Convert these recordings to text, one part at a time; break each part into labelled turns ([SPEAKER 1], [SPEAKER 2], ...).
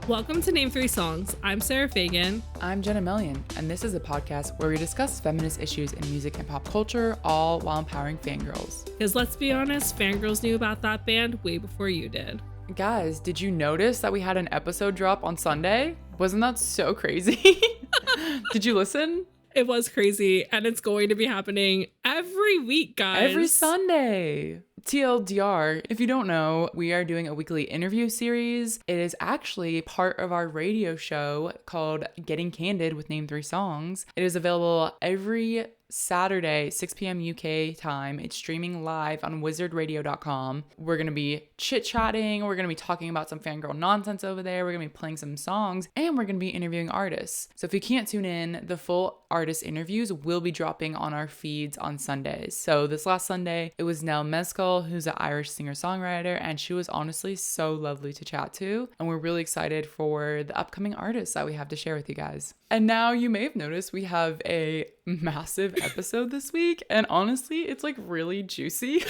[SPEAKER 1] Welcome to Name 3 Songs. I'm Sarah Fagan.
[SPEAKER 2] I'm Jenna Mellion, and this is a podcast where we discuss feminist issues in music and pop culture, all while empowering fangirls.
[SPEAKER 1] Because let's be honest, fangirls knew about that band way before you did.
[SPEAKER 2] Guys, did you notice that we had an episode drop on Sunday? Wasn't that so crazy? Did you listen?
[SPEAKER 1] It was crazy, and it's going to be happening every week, guys.
[SPEAKER 2] Every Sunday. TLDR, if you don't know, we are doing a weekly interview series. It is actually part of our radio show called Getting Candid with Name 3 Songs. It is available every Saturday, 6 p.m. UK time. It's streaming live on wizardradio.com. We're going to be chit-chatting. We're going to be talking about some fangirl nonsense over there. We're going to be playing some songs, and we're going to be interviewing artists. So if you can't tune in, the full artist interviews will be dropping on our feeds on Sundays. So this last Sunday, it was Nell Mescal, who's an Irish singer-songwriter, and she was honestly so lovely to chat to. And we're really excited for the upcoming artists that we have to share with you guys. And now you may have noticed we have a massive episode this week, and honestly it's like really juicy.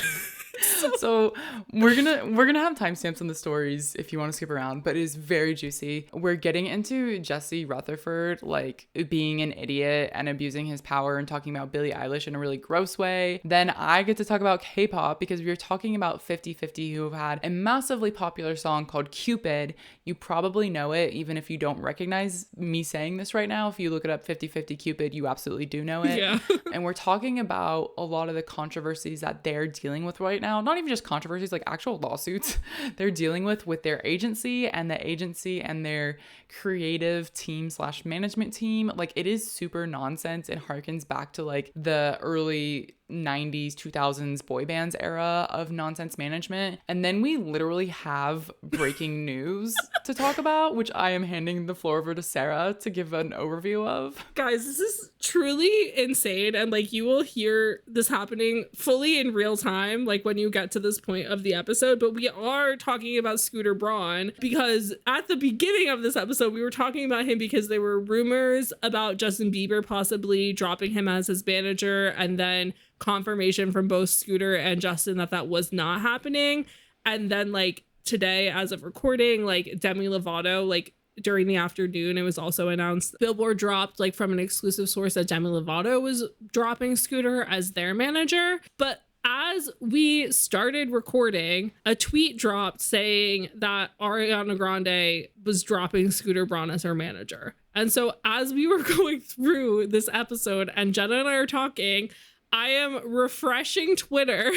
[SPEAKER 2] So we're gonna have timestamps on the stories if you want to skip around, but it is very juicy. We're getting into Jesse Rutherford like being an idiot and abusing his power and talking about Billie Eilish in a really gross way. Then I get to talk about Kpop because we were talking about 50/50, who have had a massively popular song called Cupid. You probably know it even if you don't recognize me saying this right now. If you look it up, 50/50 Cupid, you absolutely do know it.
[SPEAKER 1] Yeah.
[SPEAKER 2] And we're talking about a lot of the controversies that they're dealing with right now. Not even just controversies, like actual lawsuits they're dealing with their agency and their creative team / management team. Like, it is super nonsense. It harkens back to like the early 90s 2000s boy bands era of nonsense management. And then we literally have breaking news to talk about, which I am handing the floor over to Sarah to give an overview of.
[SPEAKER 1] Guys, this is truly insane, and like you will hear this happening fully in real time like when you get to this point of the episode. But we are talking about Scooter Braun because at the beginning of this episode we were talking about him because there were rumors about Justin Bieber possibly dropping him as his manager, and then confirmation from both Scooter and Justin that was not happening. And then like today, as of recording, like Demi Lovato, like during the afternoon, it was also announced Billboard dropped like from an exclusive source that Demi Lovato was dropping Scooter as their manager. But as we started recording, a tweet dropped saying that Ariana Grande was dropping Scooter Braun as her manager. And so as we were going through this episode and Jenna and I are talking, I am refreshing Twitter,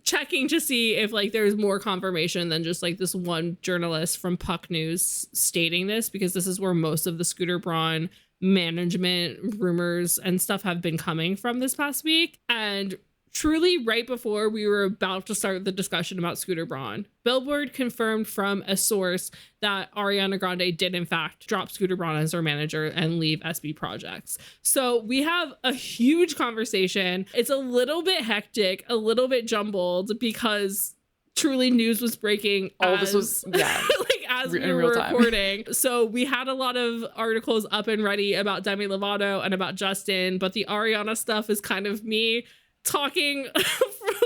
[SPEAKER 1] checking to see if like there's more confirmation than just like this one journalist from Puck News stating this, because this is where most of the Scooter Braun management rumors and stuff have been coming from this past week. And truly right before we were about to start the discussion about Scooter Braun, Billboard confirmed from a source that Ariana Grande did in fact drop Scooter Braun as her manager and leave SB Projects. So we have a huge conversation. It's a little bit hectic, a little bit jumbled, because truly news was breaking as we were recording. So we had a lot of articles up and ready about Demi Lovato and about Justin, but the Ariana stuff is kind of me talking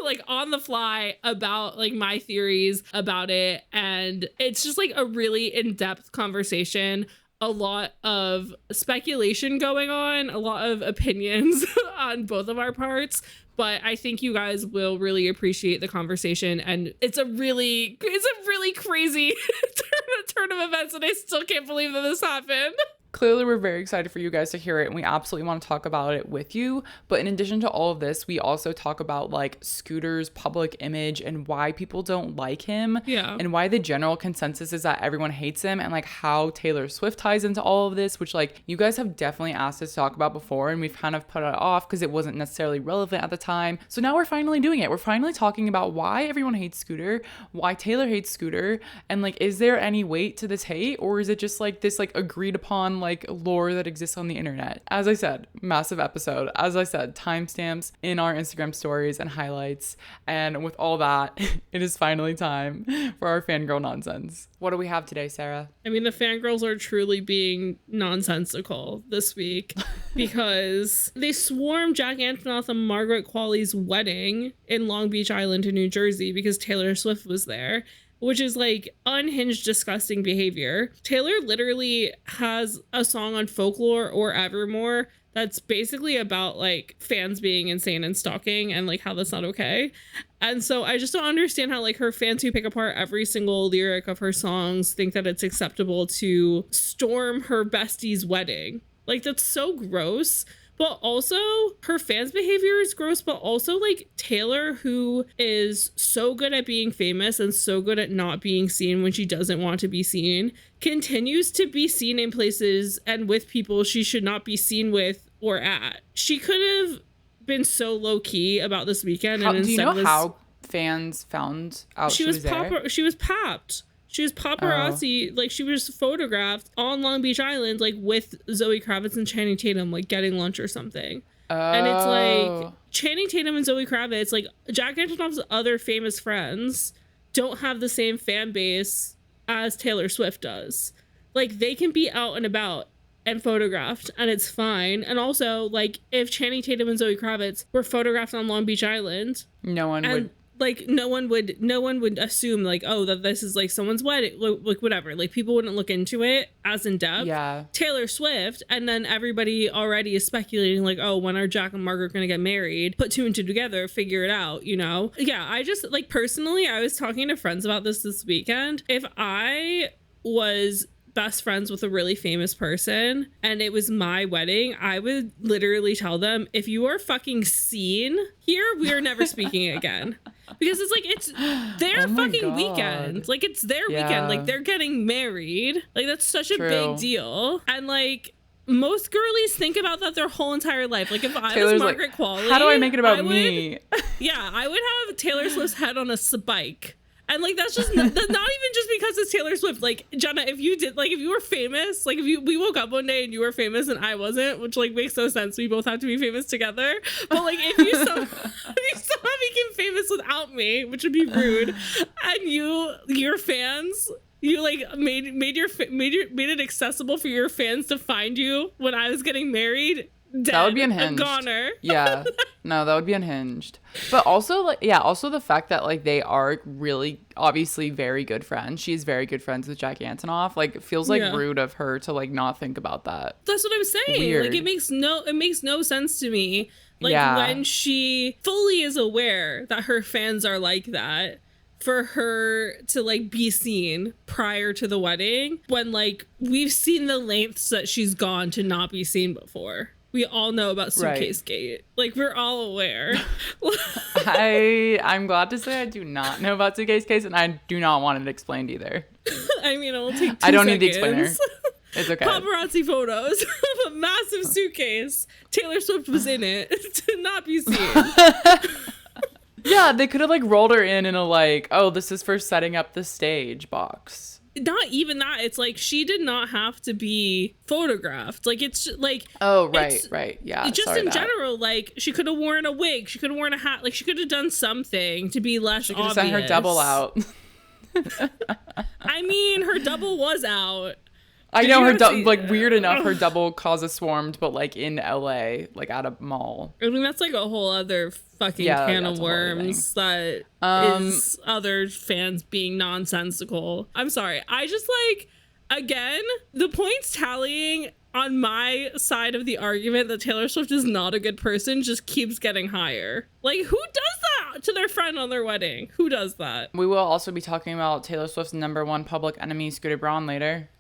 [SPEAKER 1] like on the fly about like my theories about it. And it's just like a really in-depth conversation, a lot of speculation going on, a lot of opinions on both of our parts. But I think you guys will really appreciate the conversation, and it's a really crazy turn of events, and I still can't believe that this happened.
[SPEAKER 2] Clearly, we're very excited for you guys to hear it, and we absolutely want to talk about it with you. But in addition to all of this, we also talk about like Scooter's public image and why people don't like him.
[SPEAKER 1] Yeah.
[SPEAKER 2] And why the general consensus is that everyone hates him, and like how Taylor Swift ties into all of this, which like you guys have definitely asked us to talk about before, and we've kind of put it off because it wasn't necessarily relevant at the time. So now we're finally doing it. We're finally talking about why everyone hates Scooter, why Taylor hates Scooter, and like, is there any weight to this hate, or is it just like this like agreed upon like lore that exists on the internet? As I said, massive episode. As I said, timestamps in our Instagram stories and highlights. And with all that, it is finally time for our fangirl nonsense. What do we have today, Sarah?
[SPEAKER 1] I mean, the fangirls are truly being nonsensical this week because they swarmed Jack Antonoff and Margaret Qualley's wedding in Long Beach Island in New Jersey because Taylor Swift was there. which is like unhinged, disgusting behavior. Taylor literally has a song on Folklore or Evermore that's basically about like fans being insane and stalking and like how that's not okay. And so I just don't understand how like her fans who pick apart every single lyric of her songs think that it's acceptable to storm her bestie's wedding. Like, that's so gross. But also, her fans' behavior is gross, but also, like, Taylor, who is so good at being famous and so good at not being seen when she doesn't want to be seen, continues to be seen in places and with people she should not be seen with or at. She could have been so low-key about this weekend.
[SPEAKER 2] Do you know how fans found out she was there?
[SPEAKER 1] She was papped. She was paparazzi, like she was photographed on Long Beach Island, like with Zoe Kravitz and Channing Tatum, like getting lunch or something. And it's like Channing Tatum and Zoe Kravitz, like Jack Antonoff's other famous friends, don't have the same fan base as Taylor Swift does. Like, they can be out and about and photographed and it's fine. And also, like, if Channing Tatum and Zoe Kravitz were photographed on Long Beach Island, no one would assume like, oh, that this is like someone's wedding, like whatever. Like, people wouldn't look into it as in depth.
[SPEAKER 2] Yeah.
[SPEAKER 1] Taylor Swift, and then everybody already is speculating like, oh, when are Jack and Margaret gonna get married? Put two and two together, figure it out, you know? Yeah, I just like personally, I was talking to friends about this weekend. If I was best friends with a really famous person and it was my wedding, I would literally tell them, if you are fucking seen here, we are never speaking again. Because it's like, it's their fucking weekend. Like, it's their weekend. Like, they're getting married. Like, that's such a big deal. And like, most girlies think about that their whole entire life. Like, if I was Margaret Qualley,
[SPEAKER 2] how do I make it about me?
[SPEAKER 1] Yeah, I would have Taylor Swift's head on a spike. And like, that's just not even just because it's Taylor Swift. Like, Jenna, if you were famous, like we woke up one day and you were famous and I wasn't, which like makes no sense. We both have to be famous together. But like, if you somehow became famous without me, which would be rude, and your fans, you like made it accessible for your fans to find you when I was getting married. Dead,
[SPEAKER 2] that would be unhinged.
[SPEAKER 1] A goner.
[SPEAKER 2] Yeah. No, that would be unhinged. But also, like, yeah, also the fact that like they are really obviously very good friends. She's very good friends with Jack Antonoff. Like, it feels like rude of her to like not think about that.
[SPEAKER 1] That's what I'm saying.
[SPEAKER 2] Weird.
[SPEAKER 1] Like, it makes no sense to me. Like, when she fully is aware that her fans are like that, for her to like be seen prior to the wedding, when like we've seen the lengths that she's gone to not be seen before. We all know about Suitcase Gate. Like, we're all aware.
[SPEAKER 2] I'm glad to say I do not know about Suitcase Case, and I do not want it explained either.
[SPEAKER 1] I mean, it will take 2
[SPEAKER 2] I don't
[SPEAKER 1] seconds.
[SPEAKER 2] Need the explainer. It's okay.
[SPEAKER 1] Paparazzi photos of a massive suitcase. Taylor Swift was in it to not be seen.
[SPEAKER 2] Yeah, they could have like rolled her in a like, oh, this is for setting up the stage box.
[SPEAKER 1] Not even that. It's like, she did not have to be photographed. Like, it's like,
[SPEAKER 2] oh, right. Yeah.
[SPEAKER 1] Just in general, like, she could have worn a wig. She could have worn a hat. Like, she could have done something to be less obvious. She could have
[SPEAKER 2] sent her double out.
[SPEAKER 1] I mean, her double was out.
[SPEAKER 2] I know her like weird enough. Her double cause a swarmed, but like in LA, like at a mall.
[SPEAKER 1] I mean, that's like a whole other fucking can of worms that is other fans being nonsensical. I'm sorry. I just like, again, the points tallying on my side of the argument that Taylor Swift is not a good person just keeps getting higher. Like, who does that to their friend on their wedding? Who does that?
[SPEAKER 2] We will also be talking about Taylor Swift's #1 public enemy, Scooter Braun, later.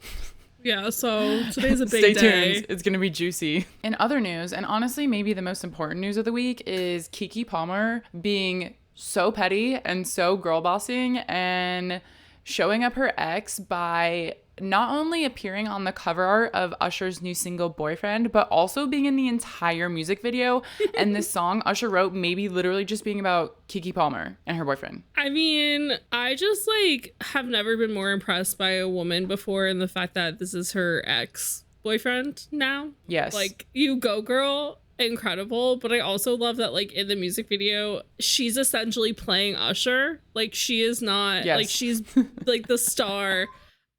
[SPEAKER 1] Yeah, so today's a big day.
[SPEAKER 2] Stay tuned. It's going to be juicy. In other news, and honestly maybe the most important news of the week, is Keke Palmer being so petty and so girl bossing and showing up her ex by not only appearing on the cover art of Usher's new single Boyfriend, but also being in the entire music video. And this song Usher wrote maybe literally just being about Keke Palmer and her boyfriend.
[SPEAKER 1] I mean, I just like have never been more impressed by a woman before, in the fact that this is her ex-boyfriend now.
[SPEAKER 2] Yes.
[SPEAKER 1] Like, you go, girl. Incredible. But I also love that, like, in the music video, she's essentially playing Usher. Like, she is not, like, she's like the star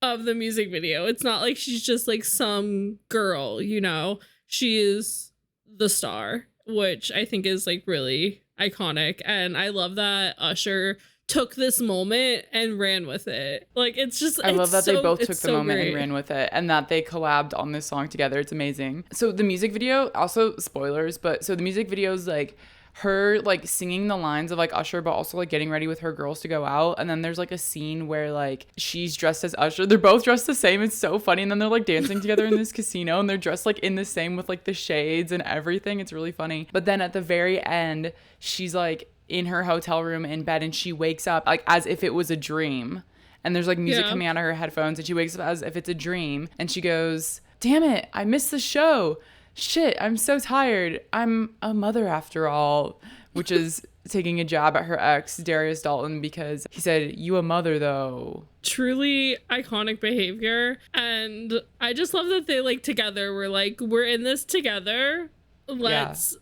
[SPEAKER 1] of the music video. It's not like she's just like some girl, you know. She is the star, which I think is like really iconic. And I love that Usher took this moment and ran with it. Like, it's just,
[SPEAKER 2] I love that they both took the moment
[SPEAKER 1] great.
[SPEAKER 2] and ran with it, and that they collabed on this song together. It's amazing. So the music video, also spoilers, but so the music video is like her like singing the lines of like Usher, but also like getting ready with her girls to go out. And then there's like a scene where like she's dressed as Usher. They're both dressed the same. It's so funny. And then they're like dancing together in this casino, and they're dressed like in the same with like the shades and everything. It's really funny. But then at the very end, she's like in her hotel room in bed, and she wakes up like as if it was a dream. And there's like music coming out of her headphones, and she wakes up as if it's a dream. And she goes, "Damn it, I missed the show. Shit, I'm so tired. I'm a mother after all," which is taking a jab at her ex, Darius Dalton, because he said, "You a mother though."
[SPEAKER 1] Truly iconic behavior. And I just love that they like together were like, we're in this together. Let's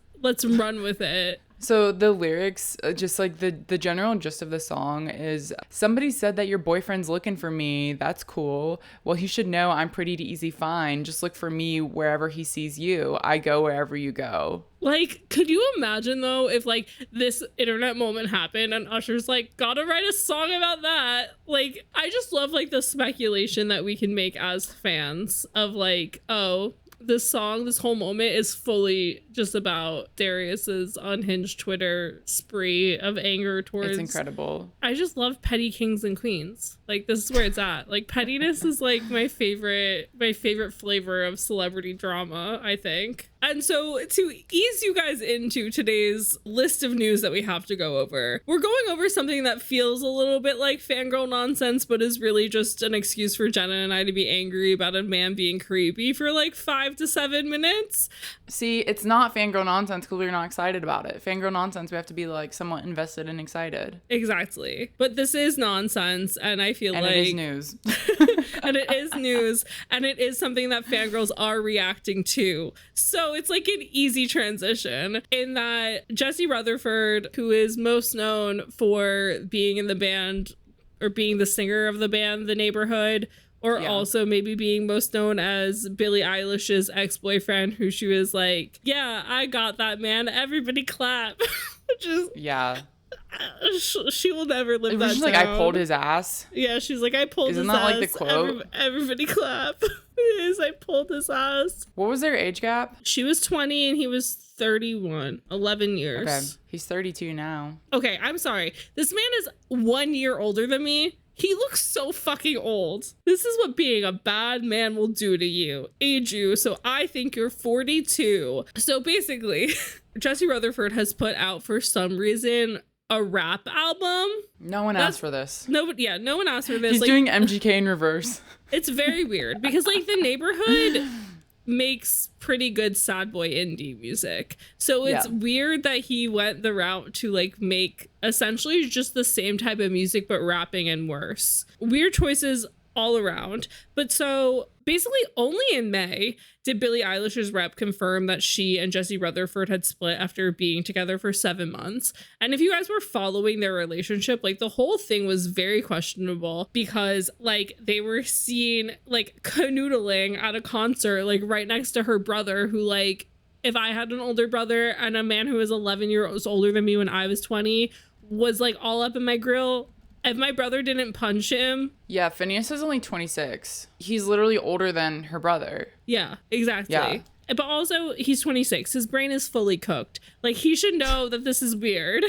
[SPEAKER 1] run with it.
[SPEAKER 2] So the lyrics, just like the general gist of the song is, "Somebody said that your boyfriend's looking for me. That's cool. Well, he should know I'm pretty to easy fine. Just look for me wherever he sees you. I go wherever you go."
[SPEAKER 1] Like, could you imagine though if like this internet moment happened and Usher's like, gotta write a song about that? Like, I just love like the speculation that we can make as fans of like, oh, this song, this whole moment is fully just about Darius's unhinged Twitter spree of anger towards.
[SPEAKER 2] It's incredible.
[SPEAKER 1] I just love petty kings and queens. Like, this is where it's at. Like, pettiness is like my favorite flavor of celebrity drama, I think. And so to ease you guys into today's list of news that we have to go over, we're going over something that feels a little bit like fangirl nonsense, but is really just an excuse for Jenna and I to be angry about a man being creepy for like 5 to 7 minutes.
[SPEAKER 2] See, it's not fangirl nonsense because we're not excited about it. Fangirl nonsense, we have to be like somewhat invested and excited.
[SPEAKER 1] Exactly. But this is nonsense, and I feel like
[SPEAKER 2] it is news.
[SPEAKER 1] and it is news, and it is something that fangirls are reacting to. So it's like an easy transition in that Jesse Rutherford, who is most known for being in the band or being the singer of the band The Neighbourhood, or also maybe being most known as Billie Eilish's ex-boyfriend, who she was like, "Yeah, I got that, man. Everybody clap." Which is...
[SPEAKER 2] Yeah.
[SPEAKER 1] She will never live that down.
[SPEAKER 2] She's like, "I pulled his ass."
[SPEAKER 1] Yeah, she's like, "I pulled
[SPEAKER 2] Isn't
[SPEAKER 1] his
[SPEAKER 2] that
[SPEAKER 1] ass."
[SPEAKER 2] like the quote?
[SPEAKER 1] Everybody clap. It is, "I pulled his ass."
[SPEAKER 2] What was their age gap?
[SPEAKER 1] She was 20 and he was 31. 11 years.
[SPEAKER 2] Okay. He's 32 now.
[SPEAKER 1] Okay, I'm sorry. This man is 1 year older than me. He looks so fucking old. This is what being a bad man will do to you. Age you. So I think you're 42. So basically, Jesse Rutherford has put out, for some reason, a rap album.
[SPEAKER 2] No one asked for this.
[SPEAKER 1] No one asked for this.
[SPEAKER 2] He's doing MGK in reverse.
[SPEAKER 1] It's very weird because like The Neighbourhood makes pretty good sad boy indie music. So it's weird that he went the route to like make essentially just the same type of music but rapping and worse. Weird choices all around. But so basically only in May did Billie Eilish's rep confirm that she and Jesse Rutherford had split after being together for 7 months. And if you guys were following their relationship, like the whole thing was very questionable because like they were seen like canoodling at a concert like right next to her brother, who like, if I had an older brother and a man who was 11 years older than me when I was 20 was like all up in my grill, if my brother didn't punch him.
[SPEAKER 2] Yeah, Phineas is only 26. He's literally older than her brother.
[SPEAKER 1] Yeah, exactly. Yeah. But also, he's 26. His brain is fully cooked. Like, he should know that this is weird.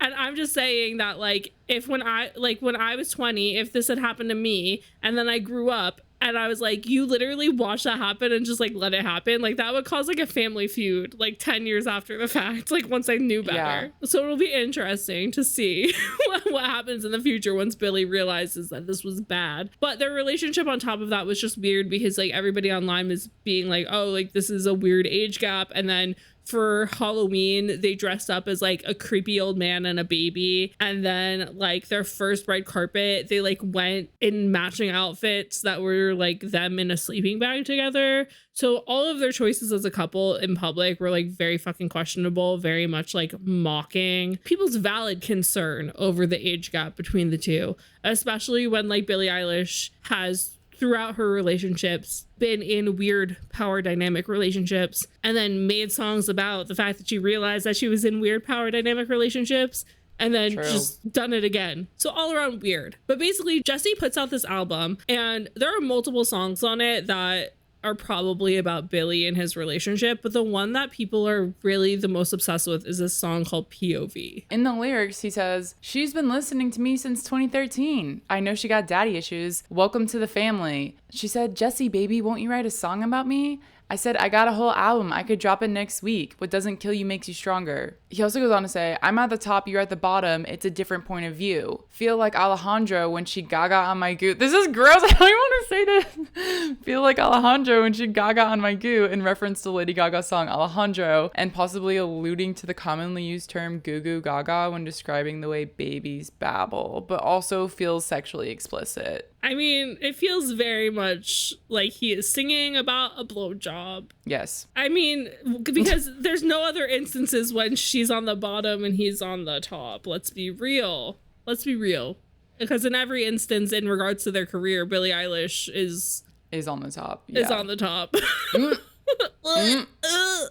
[SPEAKER 1] And I'm just saying that, like, when I was 20, if this had happened to me, and then I grew up, and I was like, you literally watched that happen and just like let it happen. Like that would cause like a family feud like 10 years after the fact, like once I knew better. Yeah. So it'll be interesting to see what happens in the future once Billie realizes that this was bad. But their relationship on top of that was just weird because like everybody online was being like, oh, like this is a weird age gap. And then for Halloween, they dressed up as like a creepy old man and a baby. And then like their first red carpet, they like went in matching outfits that were like them in a sleeping bag together. So all of their choices as a couple in public were like very fucking questionable, very much like mocking people's valid concern over the age gap between the two, especially when like Billie Eilish has throughout her relationships been in weird power dynamic relationships and then made songs about the fact that she realized that she was in weird power dynamic relationships. and then
[SPEAKER 2] True.
[SPEAKER 1] just done it again. So all around weird. But basically, Jessie puts out this album, and there are multiple songs on it that are probably about Billy and his relationship, but the one that people are really the most obsessed with is this song called POV.
[SPEAKER 2] In the lyrics, he says, "She's been listening to me since 2013. I know she got daddy issues. Welcome to the family. She said, 'Jessie, baby, won't you write a song about me?' I said, 'I got a whole album. I could drop it next week. What doesn't kill you makes you stronger.'" He also goes on to say, "I'm at the top, you're at the bottom. It's a different point of view. Feel like Alejandro when she gaga on my goo." This is gross. I don't even want to say this. Feel like Alejandro when she gaga on my goo, in reference to Lady Gaga's song Alejandro, and possibly alluding to the commonly used term goo goo gaga when describing the way babies babble, but also feels sexually explicit.
[SPEAKER 1] I mean, it feels very much like he is singing about a blowjob.
[SPEAKER 2] Yes.
[SPEAKER 1] I mean, because there's no other instances when she's on the bottom and he's on the top. Let's be real. Let's be real. Because in every instance, in regards to their career, Billie Eilish is
[SPEAKER 2] on the top.
[SPEAKER 1] Is on the top.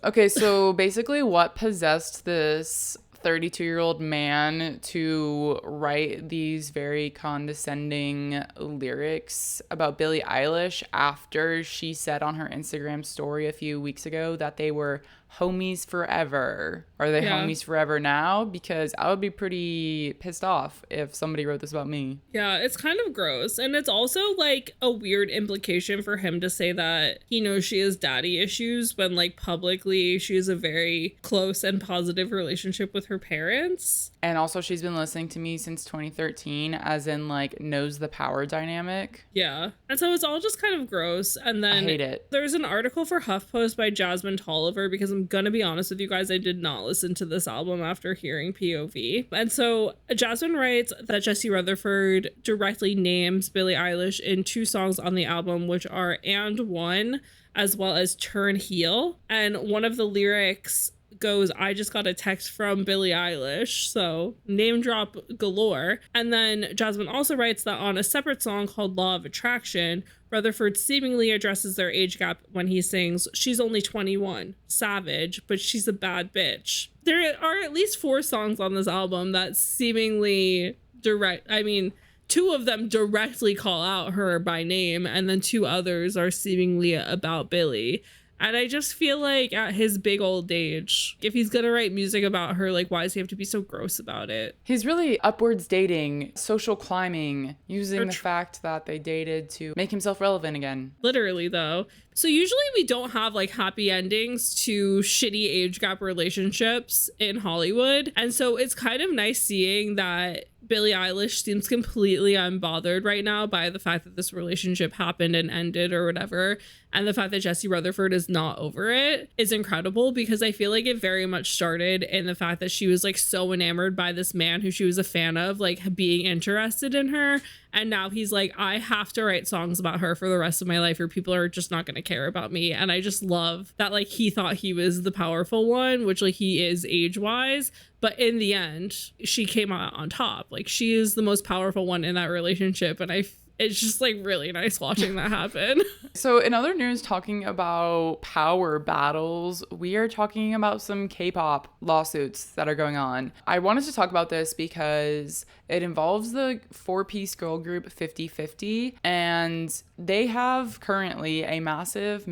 [SPEAKER 2] Okay, so basically what possessed this 32-year-old man to write these very condescending lyrics about Billie Eilish after she said on her Instagram story a few weeks ago that they were homies forever? Are they homies forever now? Because I would be pretty pissed off if somebody wrote this about me.
[SPEAKER 1] Yeah, it's kind of gross. And it's also like a weird implication for him to say that he knows she has daddy issues when like publicly she has a very close and positive relationship with her parents.
[SPEAKER 2] And also she's been listening to me since 2013, as in like knows the power dynamic.
[SPEAKER 1] Yeah. And so it's all just kind of gross. And then
[SPEAKER 2] I hate it.
[SPEAKER 1] There's an article for HuffPost by Jasmine Tolliver, because I'm gonna be honest with you guys, I did not listen to this album after hearing POV. And so Jasmine writes that Jesse Rutherford directly names Billie Eilish in 2 songs on the album, which are And One, as well as Turn Heel. And one of the lyrics goes, "I just got a text from Billie Eilish," so name drop galore. And then Jasmine also writes that on a separate song called Law of Attraction, Rutherford seemingly addresses their age gap when he sings, "She's only 21, savage, but she's a bad bitch." There are at least 4 songs on this album that seemingly 2 of them directly call out her by name, and then 2 others are seemingly about Billie. And I just feel like at his big old age, if he's gonna write music about her, like, why does he have to be so gross about it?
[SPEAKER 2] He's really upwards dating, social climbing, using the fact that they dated to make himself relevant again.
[SPEAKER 1] Literally, though. So usually we don't have like happy endings to shitty age gap relationships in Hollywood. And so it's kind of nice seeing that Billie Eilish seems completely unbothered right now by the fact that this relationship happened and ended or whatever. And the fact that Jesse Rutherford is not over it is incredible, because I feel like it very much started in the fact that she was like so enamored by this man who she was a fan of, like being interested in her. And now he's like, I have to write songs about her for the rest of my life or people are just not going to care about me. And I just love that, like, he thought he was the powerful one, which like he is age wise. But in the end, she came out on top. Like, she is the most powerful one in that relationship. And it's just like really nice watching that happen.
[SPEAKER 2] So in other news, talking about power battles, we are talking about some Kpop lawsuits that are going on. I wanted to talk about this because it involves the 4-piece girl group 50/50, and they have currently a massive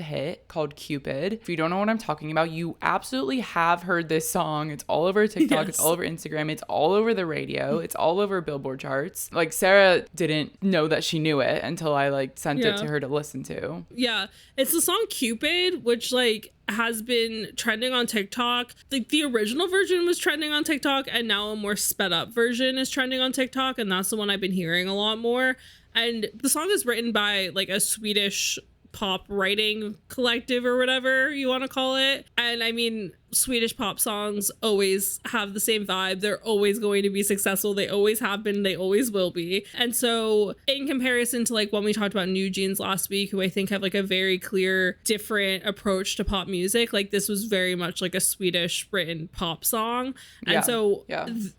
[SPEAKER 2] hit called Cupid. If you don't know what I'm talking about, you absolutely have heard this song. It's all over TikTok, yes. It's all over Instagram, it's all over the radio, it's all over Billboard charts. Like, Sarah didn't know that she knew it until I like sent it to her to listen to.
[SPEAKER 1] Yeah, it's the song Cupid, which like has been trending on TikTok. Like, the original version was trending on TikTok, and now a more sped up version is trending on TikTok, and that's the one I've been hearing a lot more. And the song is written by like a Swedish pop writing collective or whatever you want to call it. And I mean, Swedish pop songs always have the same vibe. They're always going to be successful. They always have been. They always will be. And so in comparison to like when we talked about New Jeans last week, who I think have like a very clear different approach to pop music, like this was very much like a Swedish written pop song. And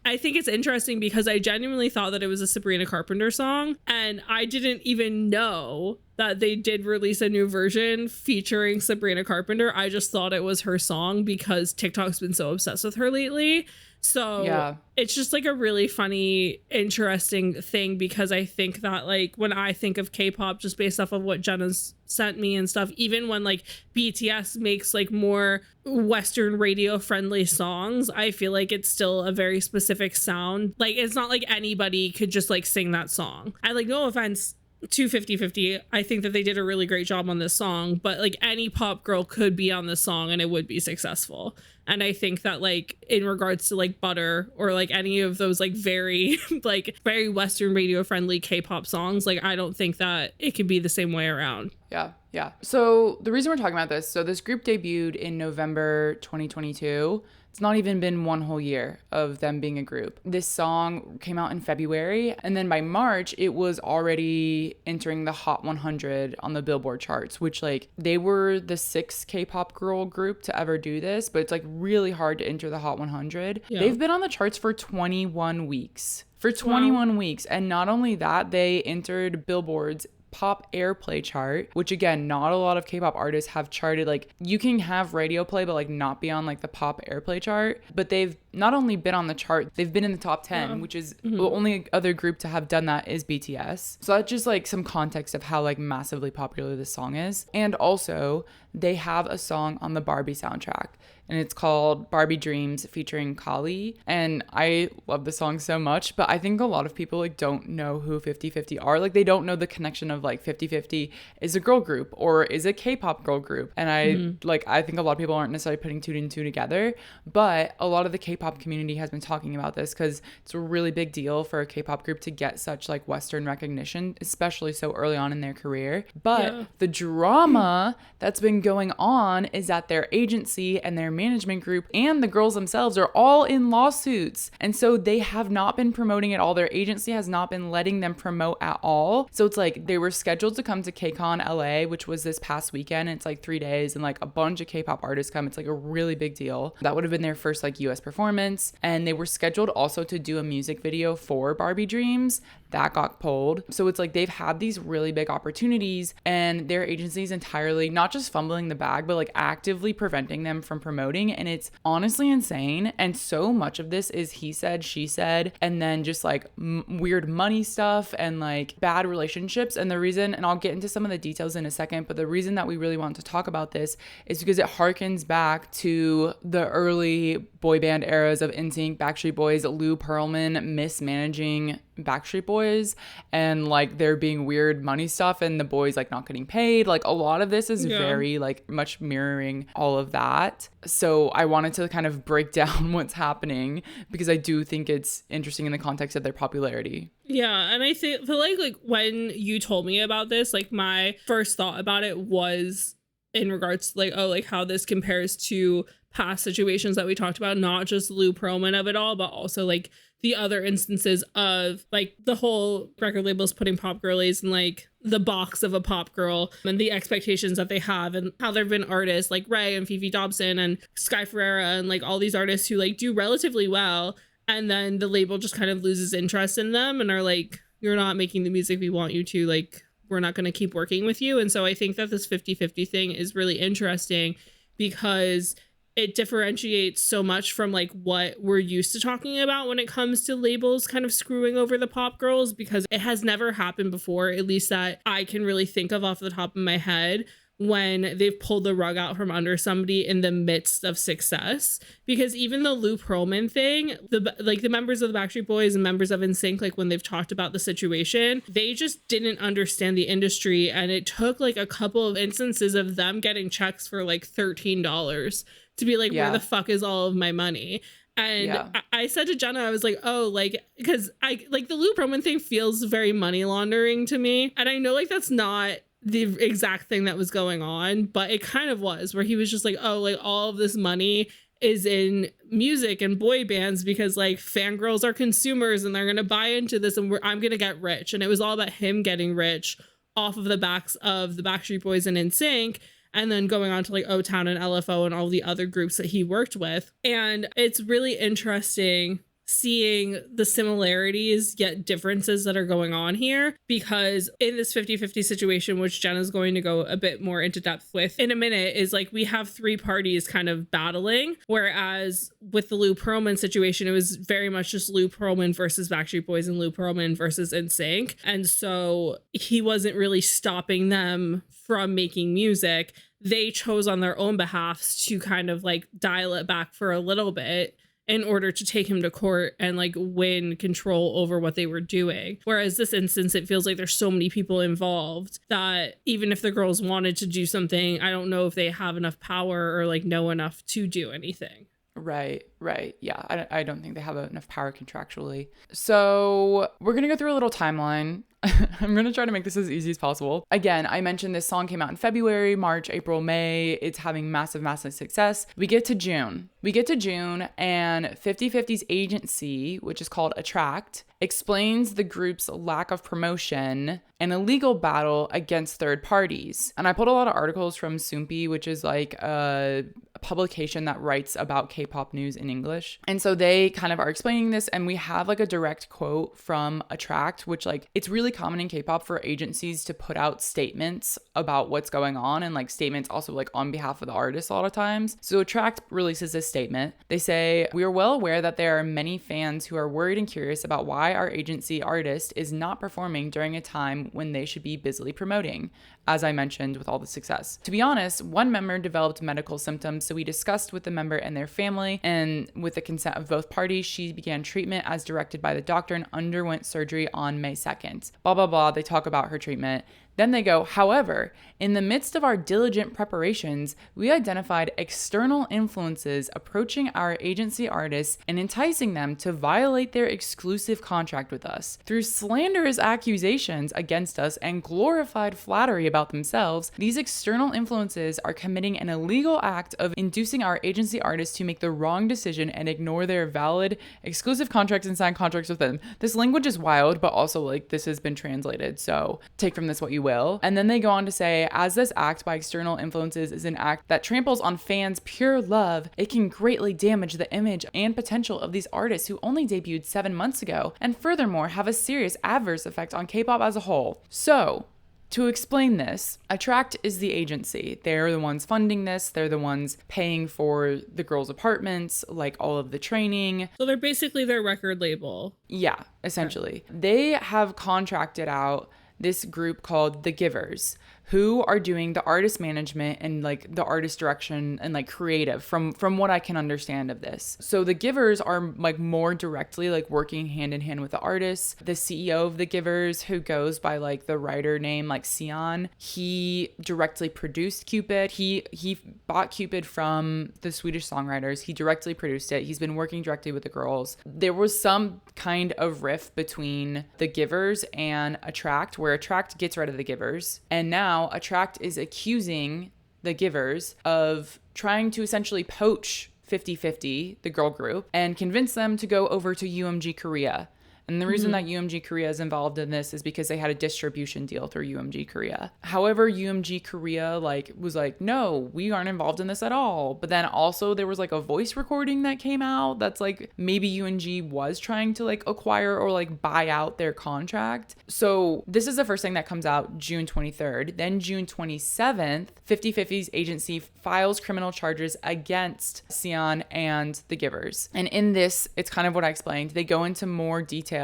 [SPEAKER 1] I think it's interesting because I genuinely thought that it was a Sabrina Carpenter song, and I didn't even know that they did release a new version featuring Sabrina Carpenter. I just thought it was her song because TikTok's been so obsessed with her lately. So
[SPEAKER 2] Yeah.
[SPEAKER 1] it's just like a really funny, interesting thing, because I think that like when I think of K-pop, just based off of what Jenna's sent me and stuff, even when like BTS makes like more Western radio friendly songs, I feel like it's still a very specific sound. Like it's not like anybody could just like sing that song. I like, no offense to 50/50, I think that they did a really great job on this song, but like any pop girl could be on this song and it would be successful. And I think that like in regards to like Butter or like any of those like very like very Western radio friendly K-pop songs, like I don't think that it could be the same way around.
[SPEAKER 2] Yeah. Yeah. So the reason we're talking about this, so this group debuted in November 2022. It's not even been one whole year of them being a group. This song came out in February, and then by March, it was already entering the Hot 100 on the Billboard charts, which like they were the 6th K-pop girl group to ever do this, but it's like really hard to enter the Hot 100. Yeah. They've been on the charts for 21 weeks. For 21 weeks. And not only that, they entered Billboard's pop airplay chart, which again, not a lot of K-pop artists have charted. Like you can have radio play, but like not be on like the pop airplay chart. But they've not only been on the chart, they've been in the top 10, which is the only other group to have done that is BTS. So that's just like some context of how like massively popular this song is. And also they have a song on the Barbie soundtrack, and it's called Barbie Dreams featuring Kali. And I love the song so much, but I think a lot of people like don't know who 50/50 are. Like they don't know the connection of like 50/50 is a girl group or is a K-pop girl group. And I think a lot of people aren't necessarily putting two and two together, but a lot of the K-pop community has been talking about this because it's a really big deal for a K-pop group to get such like Western recognition, especially so early on in their career. But the drama that's been going on is that their agency and their management group and the girls themselves are all in lawsuits. And so they have not been promoting at all. Their agency has not been letting them promote at all. So it's like they were scheduled to come to KCON LA, which was this past weekend. It's like 3 days and like a bunch of K-pop artists come. It's like a really big deal. That would have been their first like US performance. And they were scheduled also to do a music video for Barbie Dreams. That got pulled. So it's like they've had these really big opportunities and their agencies entirely not just fumbling the bag, but like actively preventing them from promoting. And it's honestly insane. And so much of this is he said, she said, and then just like weird money stuff and like bad relationships. And the reason, and I'll get into some of the details in a second, but the reason that we really want to talk about this is because it harkens back to the early boy band eras of NSYNC, Backstreet Boys, Lou Pearlman mismanaging Backstreet Boys and like there being weird money stuff and the boys like not getting paid. Like a lot of this is very like much mirroring all of that. So I wanted to kind of break down what's happening because I do think it's interesting in the context of their popularity.
[SPEAKER 1] Yeah, and I feel like when you told me about this, like my first thought about it was in regards to like, oh, like how this compares to past situations that we talked about, not just Lou Pearlman of it all, but also like the other instances of like the whole record labels putting pop girlies in like the box of a pop girl and the expectations that they have, and how there have been artists like Ray and Fifi Dobson and Sky Ferreira and like all these artists who like do relatively well, and then the label just kind of loses interest in them and are like, you're not making the music we want you to, like we're not going to keep working with you. And so I think that this 50/50 thing is really interesting because it differentiates so much from like what we're used to talking about when it comes to labels kind of screwing over the pop girls, because it has never happened before, at least that I can really think of off the top of my head, when they've pulled the rug out from under somebody in the midst of success. Because even the Lou Pearlman thing, the members of the Backstreet Boys and members of NSYNC, like when they've talked about the situation, they just didn't understand the industry, and it took like a couple of instances of them getting checks for like $13 to be like, where the fuck is all of my money? And I said to Jenna, I was like, oh, like, because I like the Lou Pearlman thing feels very money laundering to me. And I know like that's not the exact thing that was going on, but it kind of was, where he was just like, oh, like all of this money is in music and boy bands because like fangirls are consumers and they're going to buy into this and I'm going to get rich. And it was all about him getting rich off of the backs of the Backstreet Boys and NSYNC. And then going on to like O-Town and LFO and all the other groups that he worked with. And it's really interesting seeing the similarities yet differences that are going on here, because in this 50-50 situation, which Jenna's going to go a bit more into depth with in a minute, is like we have three parties kind of battling, whereas with the Lou Pearlman situation, it was very much just Lou Pearlman versus Backstreet Boys and Lou Pearlman versus NSYNC, and so he wasn't really stopping them from making music. They chose on their own behalfs to kind of like dial it back for a little bit in order to take him to court and like win control over what they were doing. Whereas this instance, it feels like there's so many people involved that even if the girls wanted to do something, I don't know if they have enough power or like know enough to do anything.
[SPEAKER 2] Right. Yeah, I don't think they have enough power contractually. So we're going to go through a little timeline. I'm going to try to make this as easy as possible. Again, I mentioned this song came out in February, March, April, May. It's having massive success. We get to June and 50-50's agency, which is called ATTRAKT, explains the group's lack of promotion and a legal battle against third parties. And I pulled a lot of articles from Soompi, which is like a publication that writes about K-pop news in English. And so they kind of are explaining this, and we have like a direct quote from ATTRAKT, which like it's really common in K-pop for agencies to put out statements about what's going on, and like statements also like on behalf of the artist a lot of times. So ATTRAKT releases this statement. They say, "We are well aware that there are many fans who are worried and curious about why our agency artist is not performing during a time when they should be busily promoting, as I mentioned with all the success. To be honest, one member developed medical symptoms, so we discussed with the member and their family, and with the consent of both parties, she began treatment as directed by the doctor and underwent surgery on May 2nd. Blah, blah, blah. They talk about her treatment. Then they go, however, in the midst of our diligent preparations, we identified external influences approaching our agency artists and enticing them to violate their exclusive contract with us. Through slanderous accusations against us and glorified flattery about themselves, these external influences are committing an illegal act of inducing our agency artists to make the wrong decision and ignore their valid exclusive contracts and sign contracts with them." This language is wild, but also like this has been translated, so take from this what you will. And then they go on to say, as this act by external influences is an act that tramples on fans' pure love, it can greatly damage the image and potential of these artists who only debuted 7 months ago, and furthermore have a serious adverse effect on K-pop as a whole. So, to explain this, ATTRAKT is the agency. They're the ones funding this. They're the ones paying for the girls' apartments, like all of the training.
[SPEAKER 1] So they're basically their record label.
[SPEAKER 2] Yeah, essentially. Okay. They have contracted out this group called The Givers, who are doing the artist management and like the artist direction and like creative from what I can understand of this. So The Givers are like more directly like working hand in hand with the artists. The CEO of The Givers, who goes by like the writer name like Sion, he directly produced Cupid. He bought Cupid from the Swedish songwriters. He directly produced it. He's been working directly with the girls. There was some kind of rift between The Givers and ATTRAKT, where ATTRAKT gets rid of The Givers, and now ATTRAKT is accusing The Givers of trying to essentially poach 50-50, the girl group, and convince them to go over to UMG Korea. And the reason that UMG Korea is involved in this is because they had a distribution deal through UMG Korea. However, UMG Korea was like, no, we aren't involved in this at all. But then also there was like a voice recording that came out that's like maybe UMG was trying to like acquire or like buy out their contract. So this is the first thing that comes out June 23rd. Then June 27th, 50-50's agency files criminal charges against Sion and The Givers. And in this, it's kind of what I explained. They go into more detail,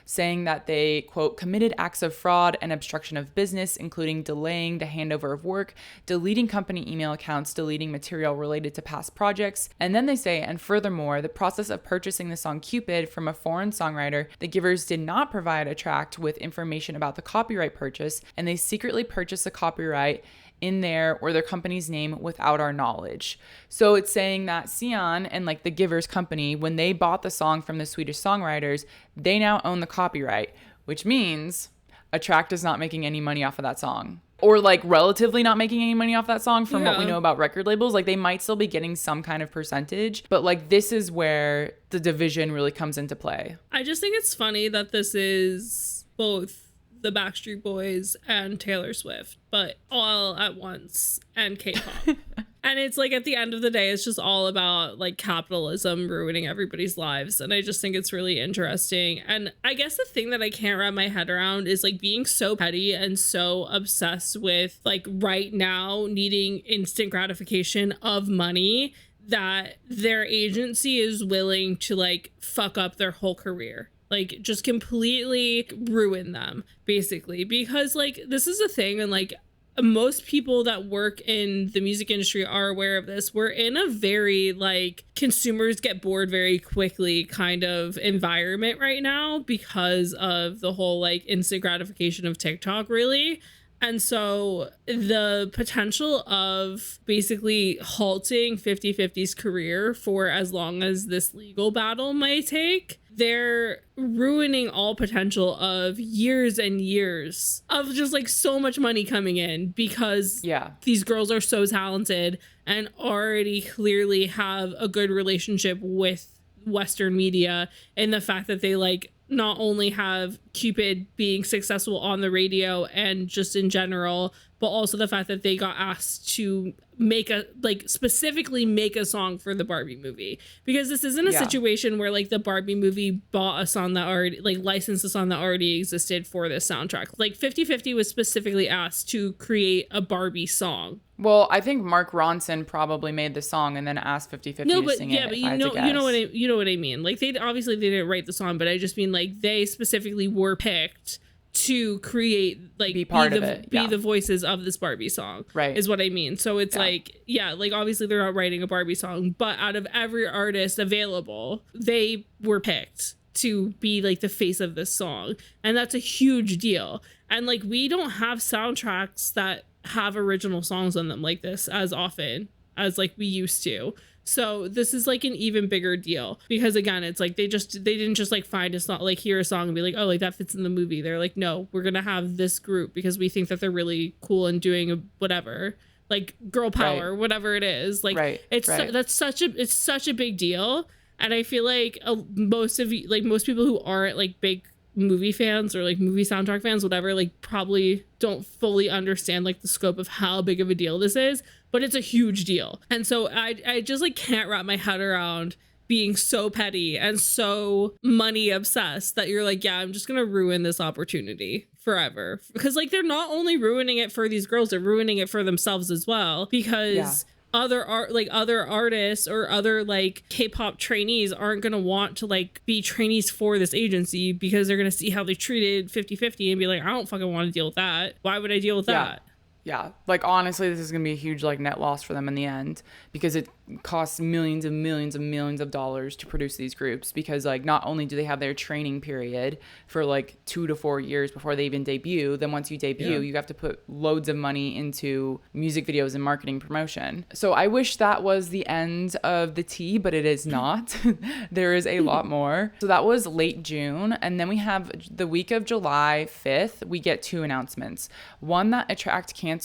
[SPEAKER 2] saying that they, quote, committed acts of fraud and obstruction of business, including delaying the handover of work, deleting company email accounts, deleting material related to past projects. And then they say, and furthermore, the process of purchasing the song Cupid from a foreign songwriter, The Givers did not provide ATTRAKT with information about the copyright purchase, and they secretly purchased the copyright in their or their company's name without our knowledge. So it's saying that Sion and like the Givers company, when they bought the song from the Swedish songwriters, they now own the copyright, which means ATTRAKT is not making any money off of that song. Or like relatively not making any money off that song from what we know about record labels. Like they might still be getting some kind of percentage, but like this is where the division really comes into play.
[SPEAKER 1] I just think it's funny that this is both the Backstreet Boys and Taylor Swift, but all at once, and K-pop. And it's like, at the end of the day, it's just all about like capitalism ruining everybody's lives. And I just think it's really interesting. And I guess the thing that I can't wrap my head around is like being so petty and so obsessed with like right now needing instant gratification of money that their agency is willing to like fuck up their whole career. Like just completely ruin them, basically. Because like this is a thing, and like most people that work in the music industry are aware of this. We're in a very like consumers get bored very quickly kind of environment right now because of the whole like instant gratification of TikTok, really. And so the potential of basically halting 50/50's career for as long as this legal battle might take, they're ruining all potential of years and years of just like so much money coming in, because these girls are so talented and already clearly have a good relationship with Western media, and the fact that they like not only have Cupid being successful on the radio and just in general, but also the fact that they got asked to make a like specifically make a song for the Barbie movie, because this isn't a situation where like the Barbie movie bought a song that already like licensed a song that already existed for this soundtrack. Like 50/50 was specifically asked to create a Barbie song.
[SPEAKER 2] Well, I think Mark Ronson probably made the song and then asked 50/50 to sing it.
[SPEAKER 1] But you know what I mean. Like they didn't write the song, but I just mean like they specifically were picked to create like be the voices of this Barbie song,
[SPEAKER 2] right?
[SPEAKER 1] Is what I mean. So it's like obviously they're not writing a Barbie song, but out of every artist available, they were picked to be like the face of this song, and that's a huge deal. And like we don't have soundtracks that have original songs on them like this as often as like we used to. So this is like an even bigger deal, because again, it's like they didn't just like find a song, like hear a song and be like, oh, like that fits in the movie. They're like, no, we're gonna have this group because we think that they're really cool and doing whatever, like girl power, whatever it is. Like that's such a big deal. And I feel like most people who aren't like big movie fans or like movie soundtrack fans, whatever, like probably don't fully understand like the scope of how big of a deal this is, but it's a huge deal. And so I just like can't wrap my head around being so petty and so money obsessed that you're like, yeah, I'm just gonna ruin this opportunity forever. Because like they're not only ruining it for these girls, they're ruining it for themselves as well, because other artists or other like K-pop trainees aren't going to want to like be trainees for this agency, because they're going to see how they treated 50/50 and be like, I don't fucking want to deal with that. Why would I deal with that?
[SPEAKER 2] Yeah. Like, honestly, this is going to be a huge, like, net loss for them in the end, because it costs millions and millions and millions of dollars to produce these groups, because, like, not only do they have their training period for, like, 2 to 4 years before they even debut, then once you debut, you have to put loads of money into music videos and marketing promotion. So I wish that was the end of the tea, but it is not. There is a lot more. So that was late June. And then we have the week of July 5th, we get 2 announcements. One, that ATTRAKT cancels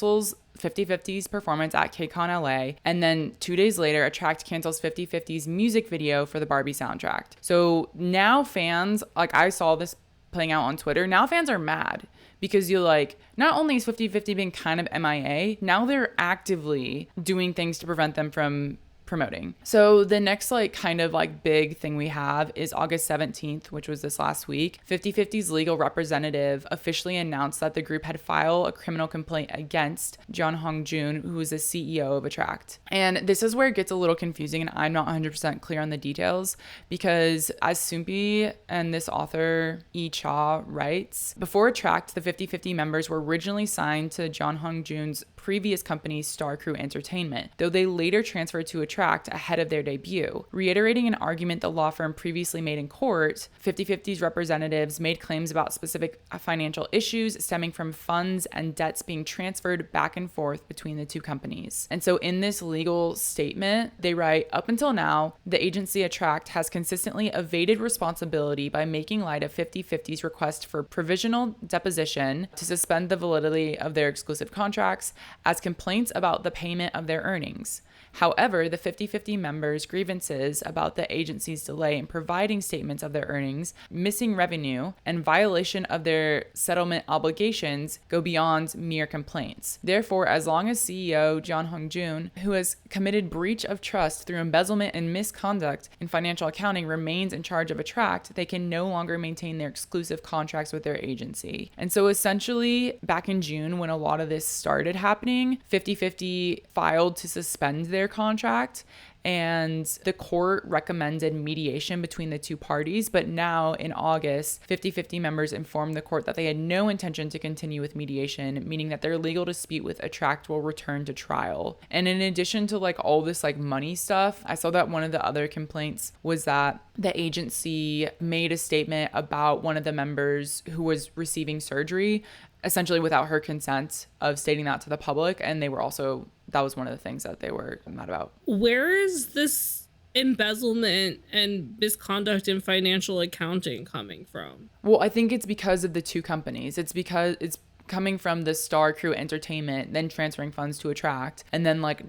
[SPEAKER 2] 50/50's performance at KCON LA, and then 2 days later, ATTRAKT cancels 50/50's music video for the Barbie soundtrack. So now fans, like I saw this playing out on Twitter, now fans are mad, because you're like, not only is 50/50 being kind of MIA, now they're actively doing things to prevent them from promoting. So the next like kind of like big thing we have is August 17th, which was this last week. 50/50's legal representative officially announced that the group had filed a criminal complaint against John Hong-jun, who is the CEO of ATTRAKT. And this is where it gets a little confusing, and I'm not 100% clear on the details, because as Soompi and this author Yi Cha writes, before ATTRAKT, the 50/50 members were originally signed to John Hong-jun's previous company, Star Crew Entertainment, though they later transferred to ATTRAKT ahead of their debut. Reiterating an argument the law firm previously made in court, 50/50's representatives made claims about specific financial issues stemming from funds and debts being transferred back and forth between the two companies. And so in this legal statement, they write, up until now, the agency ATTRAKT has consistently evaded responsibility by making light of 50/50's request for provisional deposition to suspend the validity of their exclusive contracts as complaints about the payment of their earnings. However, the 50/50 members' grievances about the agency's delay in providing statements of their earnings, missing revenue, and violation of their settlement obligations go beyond mere complaints. Therefore, as long as CEO Jeon Hong-jun, who has committed breach of trust through embezzlement and misconduct in financial accounting, remains in charge of ATTRAKT, they can no longer maintain their exclusive contracts with their agency. And so essentially, back in June, when a lot of this started happening, 50/50 filed to suspend their contract, and the court recommended mediation between the two parties. But now in August, 50/50 members informed the court that they had no intention to continue with mediation, meaning that their legal dispute with ATTRAKT will return to trial. And in addition to like all this like money stuff, I saw that one of the other complaints was that the agency made a statement about one of the members who was receiving surgery, essentially without her consent, of stating that to the public. And that was one of the things that they were mad about.
[SPEAKER 1] Where is this embezzlement and misconduct in financial accounting coming from?
[SPEAKER 2] Well, I think it's because of the two companies. It's because it's coming from the Star Crew Entertainment, then transferring funds to ATTRAKT. And then like,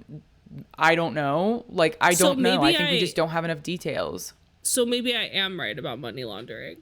[SPEAKER 2] I don't know. Like, I don't know. I think we just don't have enough details.
[SPEAKER 1] So maybe I am right about money laundering.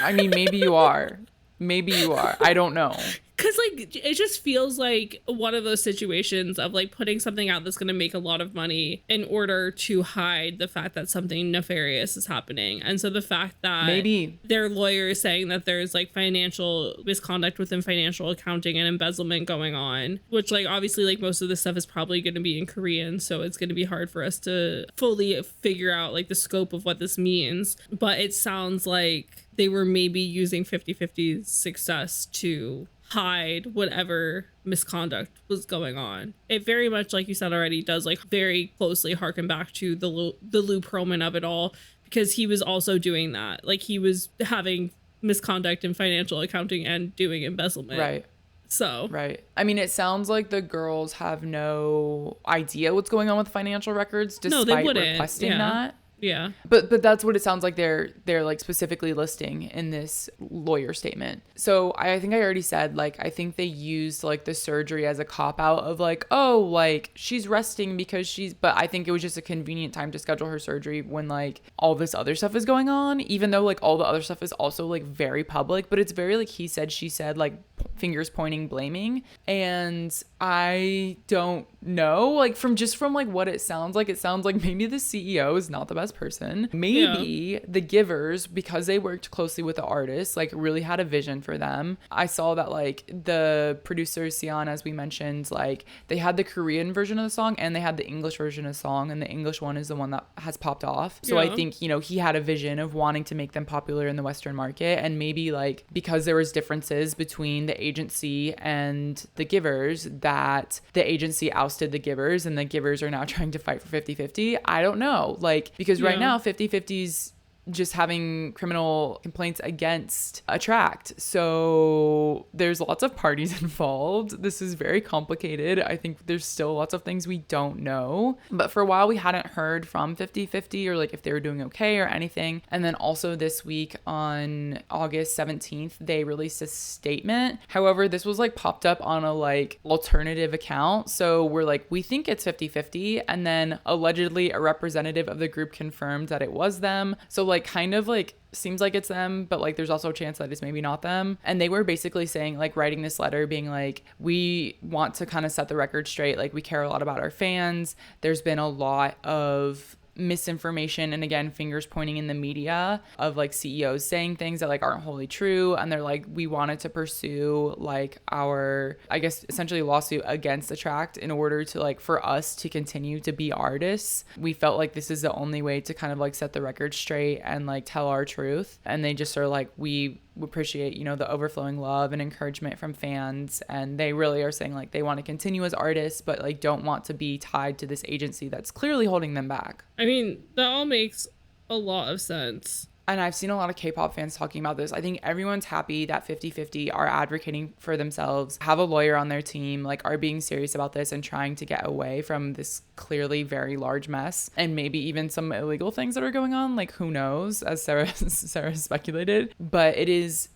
[SPEAKER 2] I mean, maybe you are. Maybe you are. I don't know.
[SPEAKER 1] Because, like, it just feels like one of those situations of, like, putting something out that's going to make a lot of money in order to hide the fact that something nefarious is happening. And so the fact that
[SPEAKER 2] maybe
[SPEAKER 1] their lawyer is saying that there's, like, financial misconduct within financial accounting and embezzlement going on, which, like, obviously, like, most of this stuff is probably going to be in Korean, so it's going to be hard for us to fully figure out, like, the scope of what this means. But it sounds like they were maybe using 50/50's success to hide whatever misconduct was going on. It very much, like you said already, does like very closely harken back to the Lou Pearlman of it all, because he was also doing that. Like, he was having misconduct in financial accounting and doing embezzlement.
[SPEAKER 2] Right.
[SPEAKER 1] So.
[SPEAKER 2] Right. I mean, it sounds like the girls have no idea what's going on with financial records, despite requesting that.
[SPEAKER 1] Yeah.
[SPEAKER 2] But that's what it sounds like they're like specifically listing in this lawyer statement. So I think I already said, like, I think they used like the surgery as a cop out of like, oh, like she's resting because but I think it was just a convenient time to schedule her surgery when like all this other stuff is going on, even though like all the other stuff is also like very public, but it's very like he said, she said, like fingers pointing, blaming. And I don't know, like from like what it sounds like maybe the CEO is not the best person. Maybe the givers, because they worked closely with the artists, like really had a vision for them. I saw that like the producer Sian, as we mentioned, like they had the Korean version of the song and they had the English version of the song, and the English one is the one that has popped off. So I think, you know, he had a vision of wanting to make them popular in the Western market, and maybe like because there was differences between the agency and the givers, that the agency ousted the givers and the givers are now trying to fight for 50/50. I don't know, like, because right now 50/50's just having criminal complaints against ATTRAKT. So there's lots of parties involved. This is very complicated. I think there's still lots of things we don't know. But for a while we hadn't heard from 50/50 or like if they were doing okay or anything. And then also this week on August 17th, they released a statement. However, this was like popped up on a like alternative account. So we're like, we think it's 50/50. And then allegedly a representative of the group confirmed that it was them. So like kind of like seems like it's them, but like there's also a chance that it's maybe not them. And they were basically saying, like, writing this letter being like, we want to kind of set the record straight, like we care a lot about our fans. There's been a lot of misinformation and again fingers pointing in the media of like CEOs saying things that like aren't wholly true, and they're like, we wanted to pursue like our, I guess, essentially lawsuit against ATTRAKT in order to like for us to continue to be artists. We felt like this is the only way to kind of like set the record straight and like tell our truth. And they just are like, we appreciate, you know, the overflowing love and encouragement from fans, and they really are saying like they want to continue as artists but like don't want to be tied to this agency that's clearly holding them back.
[SPEAKER 1] I mean, that all makes a lot of sense.
[SPEAKER 2] and I've seen a lot of K-pop fans talking about this. I think everyone's happy that 50/50 are advocating for themselves, have a lawyer on their team, like are being serious about this and trying to get away from this clearly very large mess, and maybe even some illegal things that are going on. Like, who knows, as Sarah speculated. But it is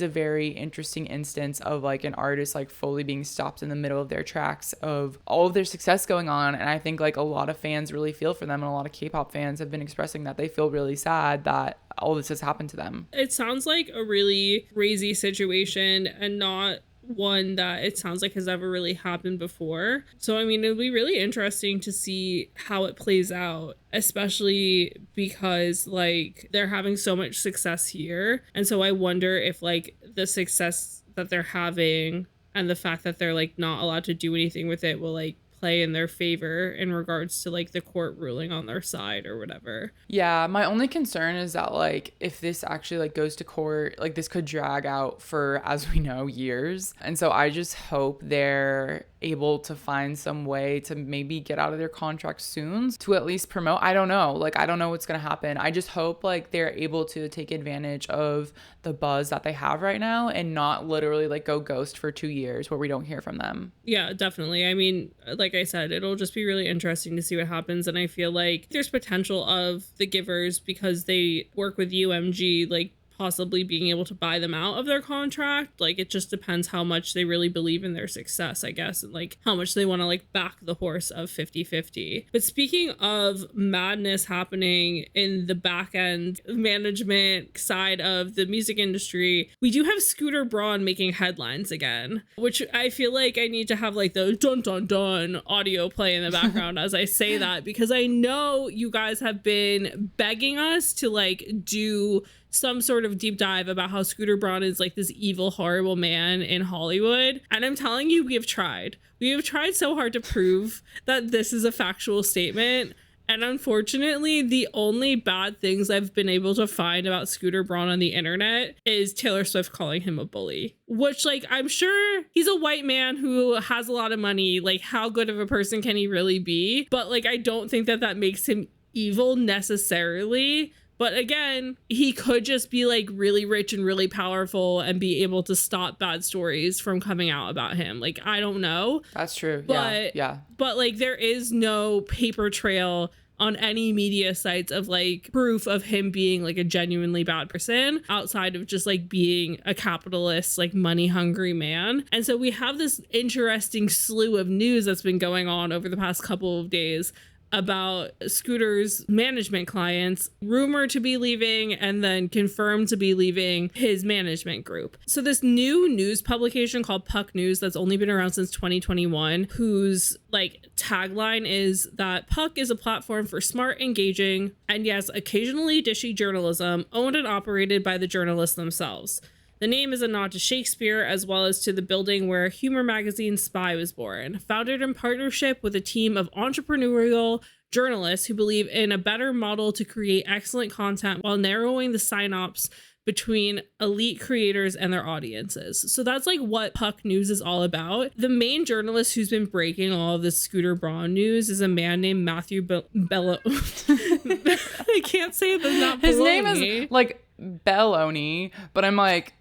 [SPEAKER 2] a very interesting instance of like an artist like fully being stopped in the middle of their tracks of all of their success going on. And I think like a lot of fans really feel for them, and a lot of K-pop fans have been expressing that they feel really sad that all this has happened to them.
[SPEAKER 1] It sounds like a really crazy situation, and not one that it sounds like has ever really happened before. So I mean, it'll be really interesting to see how it plays out, especially because like they're having so much success here. And so I wonder if like the success that they're having and the fact that they're like not allowed to do anything with it will like play in their favor in regards to like the court ruling on their side or whatever.
[SPEAKER 2] Yeah, my only concern is that like if this actually like goes to court, like this could drag out for, as we know, years. And so I just hope they're able to find some way to maybe get out of their contract soon to at least promote. I don't know. Like, I don't know what's going to happen. I just hope like they're able to take advantage of the buzz that they have right now and not literally like go ghost for 2 years where we don't hear from them.
[SPEAKER 1] Yeah, definitely. I mean, like I said, it'll just be really interesting to see what happens. And I feel like there's potential of the Givers, because they work with UMG, like possibly being able to buy them out of their contract. Like, it just depends how much they really believe in their success, I guess, and like how much they want to like back the horse of 50/50. But speaking of madness happening in the back end management side of the music industry, we do have Scooter Braun making headlines again, which I feel like I need to have like the dun dun dun audio play in the background as I say that, because I know you guys have been begging us to like do some sort of deep dive about how Scooter Braun is like this evil, horrible man in Hollywood. And I'm telling you, we have tried. We have tried so hard to prove that this is a factual statement. And unfortunately, the only bad things I've been able to find about Scooter Braun on the internet is Taylor Swift calling him a bully, which like, I'm sure he's a white man who has a lot of money. Like, how good of a person can he really be? But like, I don't think that that makes him evil necessarily. But again, he could just be like really rich and really powerful and be able to stop bad stories from coming out about him. Like, I don't know.
[SPEAKER 2] That's true.
[SPEAKER 1] But,
[SPEAKER 2] yeah.
[SPEAKER 1] But like, there is no paper trail on any media sites of like proof of him being like a genuinely bad person outside of just like being a capitalist, like money hungry man. And so we have this interesting slew of news that's been going on over the past couple of days about Scooter's management clients rumored to be leaving and then confirmed to be leaving his management group. So this new news publication called Puck News that's only been around since 2021, whose like tagline is that Puck is a platform for smart, engaging, and yes, occasionally dishy journalism owned and operated by the journalists themselves. The name is a nod to Shakespeare, as well as to the building where humor magazine Spy was born, founded in partnership with a team of entrepreneurial journalists who believe in a better model to create excellent content while narrowing the synapse between elite creators and their audiences. So that's like what Puck News is all about. The main journalist who's been breaking all of this Scooter Braun news is a man named Matthew Bello. I can't say it, that's not
[SPEAKER 2] His
[SPEAKER 1] baloney.
[SPEAKER 2] name is like Belloni, but I'm like,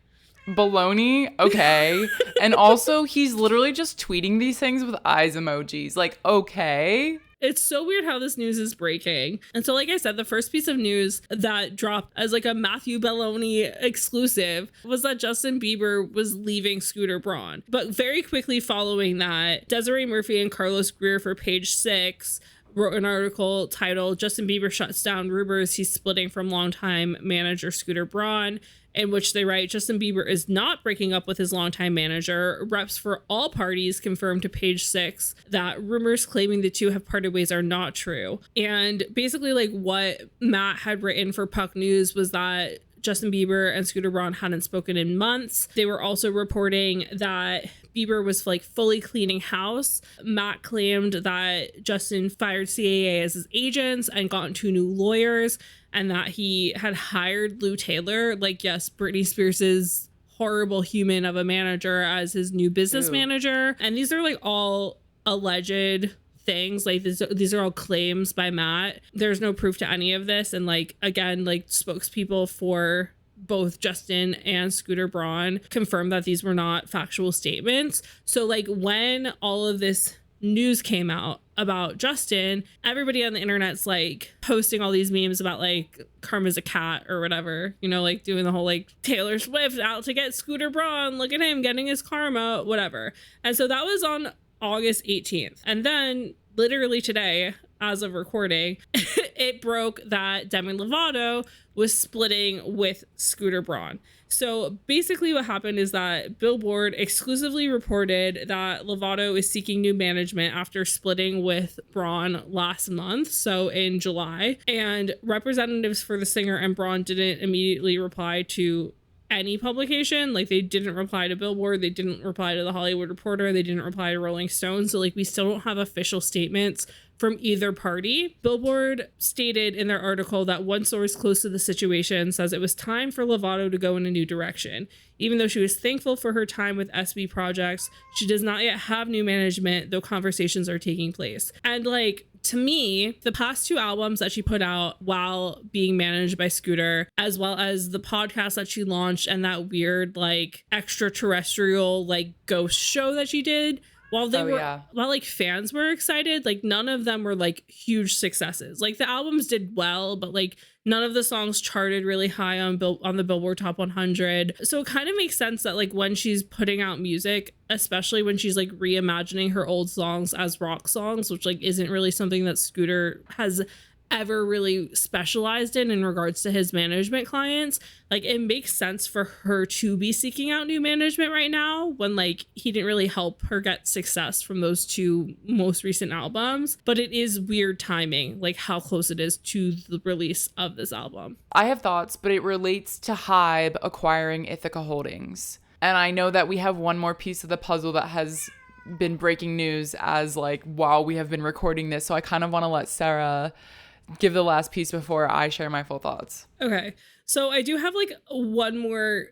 [SPEAKER 2] baloney, okay. And also he's literally just tweeting these things with eyes emojis, like, okay.
[SPEAKER 1] It's so weird how this news is breaking. And so like I said, the first piece of news that dropped as like a Matthew Belloni exclusive was that Justin Bieber was leaving Scooter Braun. But very quickly following that, Desiree Murphy and Carlos Greer for Page Six wrote an article titled "Justin Bieber Shuts Down Rumors He's Splitting from Longtime Manager Scooter Braun," in which they write, Justin Bieber is not breaking up with his longtime manager. Reps for all parties confirmed to Page Six that rumors claiming the two have parted ways are not true. And basically like what Matt had written for Puck News was that Justin Bieber and Scooter Braun hadn't spoken in months. They were also reporting that Bieber was like fully cleaning house. Matt claimed that Justin fired CAA as his agents and gotten 2 new lawyers, and that he had hired Lou Taylor, like, yes, Britney Spears's horrible human of a manager, as his new business manager. And these are like all alleged things. Like these are all claims by Matt. There's no proof to any of this. And like, again, like spokespeople for both Justin and Scooter Braun confirmed that these were not factual statements. So like when all of this news came out about Justin, everybody on the internet's like posting all these memes about like karma's a cat or whatever, you know, like doing the whole like Taylor Swift out to get Scooter Braun, look at him getting his karma, whatever. And so that was on August 18th. And then literally today, as of recording, it broke that Demi Lovato was splitting with Scooter Braun. So basically what happened is that Billboard exclusively reported that Lovato is seeking new management after splitting with Braun last month, so in July. And representatives for the singer and Braun didn't immediately reply to any publication. Like they didn't reply to Billboard, they didn't reply to The Hollywood Reporter, they didn't reply to Rolling Stone. So like we still don't have official statements from either party. Billboard stated in their article that one source close to the situation says it was time for Lovato to go in a new direction. Even though she was thankful for her time with SB Projects, she does not yet have new management, though conversations are taking place. And like, to me, the past 2 albums that she put out while being managed by Scooter, as well as the podcast that she launched and that weird like extraterrestrial like ghost show that she did, while like fans were excited, like none of them were like huge successes. Like the albums did well, but like none of the songs charted really high on the Billboard Top 100. So it kind of makes sense that like when she's putting out music, especially when she's like reimagining her old songs as rock songs, which like isn't really something that Scooter has ever really specialized in regards to his management clients, like it makes sense for her to be seeking out new management right now when like he didn't really help her get success from those 2 most recent albums. But it is weird timing, like how close it is to the release of this album.
[SPEAKER 2] I have thoughts, but it relates to Hybe acquiring Ithaca Holdings. And I know that we have one more piece of the puzzle that has been breaking news as like while we have been recording this. So I kind of want to let Sarah give the last piece before I share my full thoughts.
[SPEAKER 1] Okay. So I do have like one more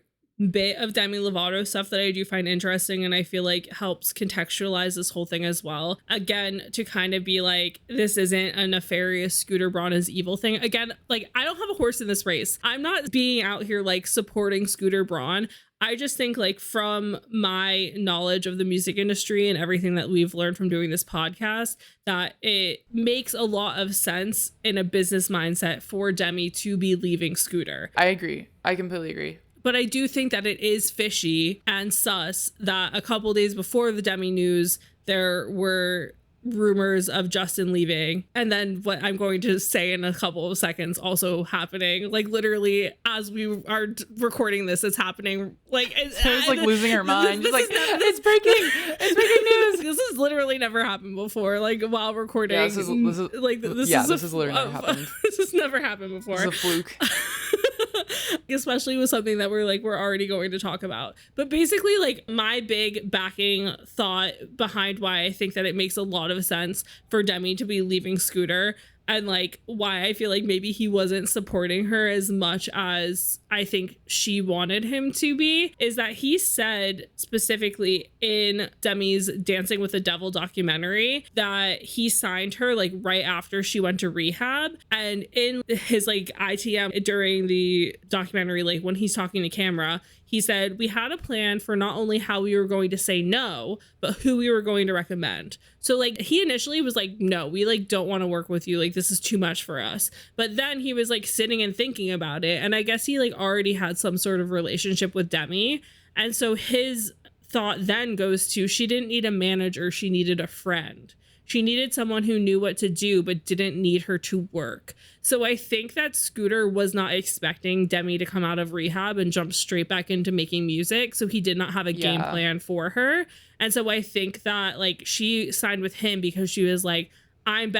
[SPEAKER 1] bit of Demi Lovato stuff that I do find interesting and I feel like helps contextualize this whole thing as well. Again, to kind of be like, this isn't a nefarious Scooter Braun is evil thing. Again, like I don't have a horse in this race. I'm not being out here like supporting Scooter Braun. I just think like from my knowledge of the music industry and everything that we've learned from doing this podcast, that it makes a lot of sense in a business mindset for Demi to be leaving Scooter.
[SPEAKER 2] I agree. I completely agree.
[SPEAKER 1] But I do think that it is fishy and sus that a couple days before the Demi news, there were rumors of Justin leaving, and then what I'm going to say in a couple of seconds also happening, like literally as we are recording this, it's happening. Like
[SPEAKER 2] Sarah's like losing her mind. She's like, it's breaking news.
[SPEAKER 1] This has literally never happened before, like while recording.
[SPEAKER 2] Yeah, this is literally never happened.
[SPEAKER 1] This has never happened before.
[SPEAKER 2] This is a fluke.
[SPEAKER 1] Especially with something that we're already going to talk about. But basically, like my big backing thought behind why I think that it makes a lot of sense for Demi to be leaving Scooter, and like why I feel like maybe he wasn't supporting her as much as I think she wanted him to be, is that he said specifically in Demi's Dancing with the Devil documentary that he signed her like right after she went to rehab. And in his like ITM during the documentary, like when he's talking to camera, he said, we had a plan for not only how we were going to say no, but who we were going to recommend. So like he initially was like, no, we like don't want to work with you. Like this is too much for us. But then he was like sitting and thinking about it. And I guess he like already had some sort of relationship with Demi. And so his thought then goes to, she didn't need a manager. She needed a friend. She needed someone who knew what to do, but didn't need her to work. So I think that Scooter was not expecting Demi to come out of rehab and jump straight back into making music. So he did not have a game plan for her. And so I think that like she signed with him because she was like, and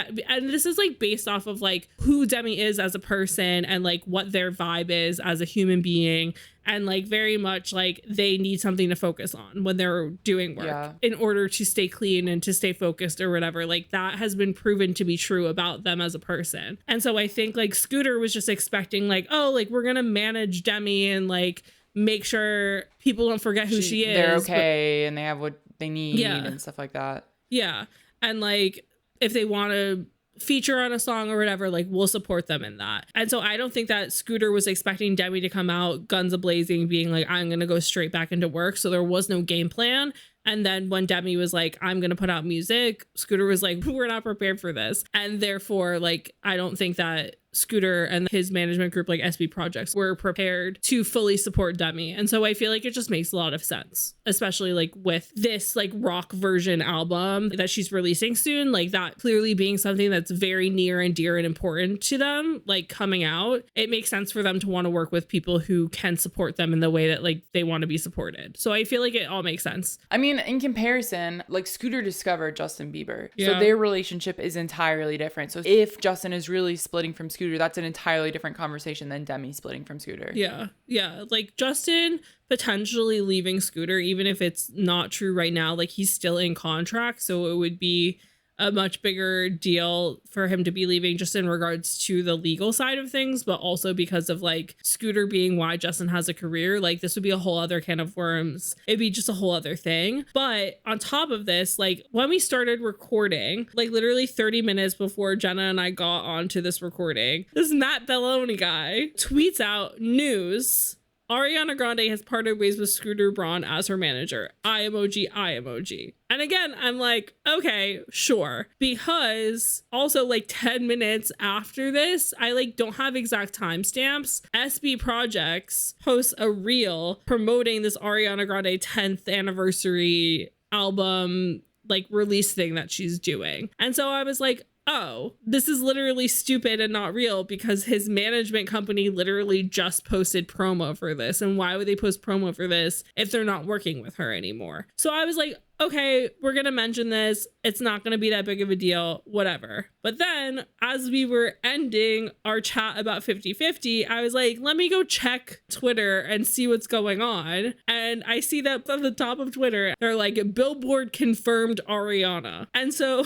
[SPEAKER 1] this is like based off of like who Demi is as a person and like what their vibe is as a human being, and like very much like they need something to focus on when they're doing work in order to stay clean and to stay focused or whatever. Like that has been proven to be true about them as a person. And so I think like Scooter was just expecting like, oh, like we're gonna manage Demi and like make sure people don't forget who she is.
[SPEAKER 2] They're okay and they have what they need and stuff like that.
[SPEAKER 1] Yeah. And like if they want to feature on a song or whatever, like we'll support them in that. And so I don't think that Scooter was expecting Demi to come out guns a-blazing being like, I'm gonna go straight back into work. So there was no game plan. And then when Demi was like, I'm going to put out music, Scooter was like, we're not prepared for this. And therefore, like, I don't think that Scooter and his management group, like SB Projects, were prepared to fully support Demi. And so I feel like it just makes a lot of sense, especially like with this like rock version album that she's releasing soon, like that clearly being something that's very near and dear and important to them, like coming out. It makes sense for them to want to work with people who can support them in the way that like they want to be supported. So I feel like it all makes sense.
[SPEAKER 2] I mean, in comparison, like Scooter discovered Justin Bieber.
[SPEAKER 1] Yeah.
[SPEAKER 2] So their relationship is entirely different. So if Justin is really splitting from Scooter, that's an entirely different conversation than Demi splitting from Scooter.
[SPEAKER 1] Yeah. Yeah. Like Justin potentially leaving Scooter, even if it's not true right now, like he's still in contract. So it would be a much bigger deal for him to be leaving just in regards to the legal side of things, but also because of like Scooter being why Justin has a career. Like this would be a whole other can of worms. It'd be just a whole other thing. But on top of this, like when we started recording, like literally 30 minutes before Jenna and I got onto this recording, this Matt Belloni guy tweets out news. Ariana Grande has parted ways with Scooter Braun as her manager. Eye emoji, eye emoji. And again, I'm like, okay, sure. Because also like 10 minutes after this, I like don't have exact timestamps. SB Projects posts a reel promoting this Ariana Grande 10th anniversary album like release thing that she's doing. And so I was like, oh, this is literally stupid and not real because his management company literally just posted promo for this. And why would they post promo for this if they're not working with her anymore? So I was like, okay, we're going to mention this. It's not going to be that big of a deal, whatever. But then as we were ending our chat about 50-50, I was like, let me go check Twitter and see what's going on. And I see that at the top of Twitter, they're like, Billboard confirmed Ariana. And so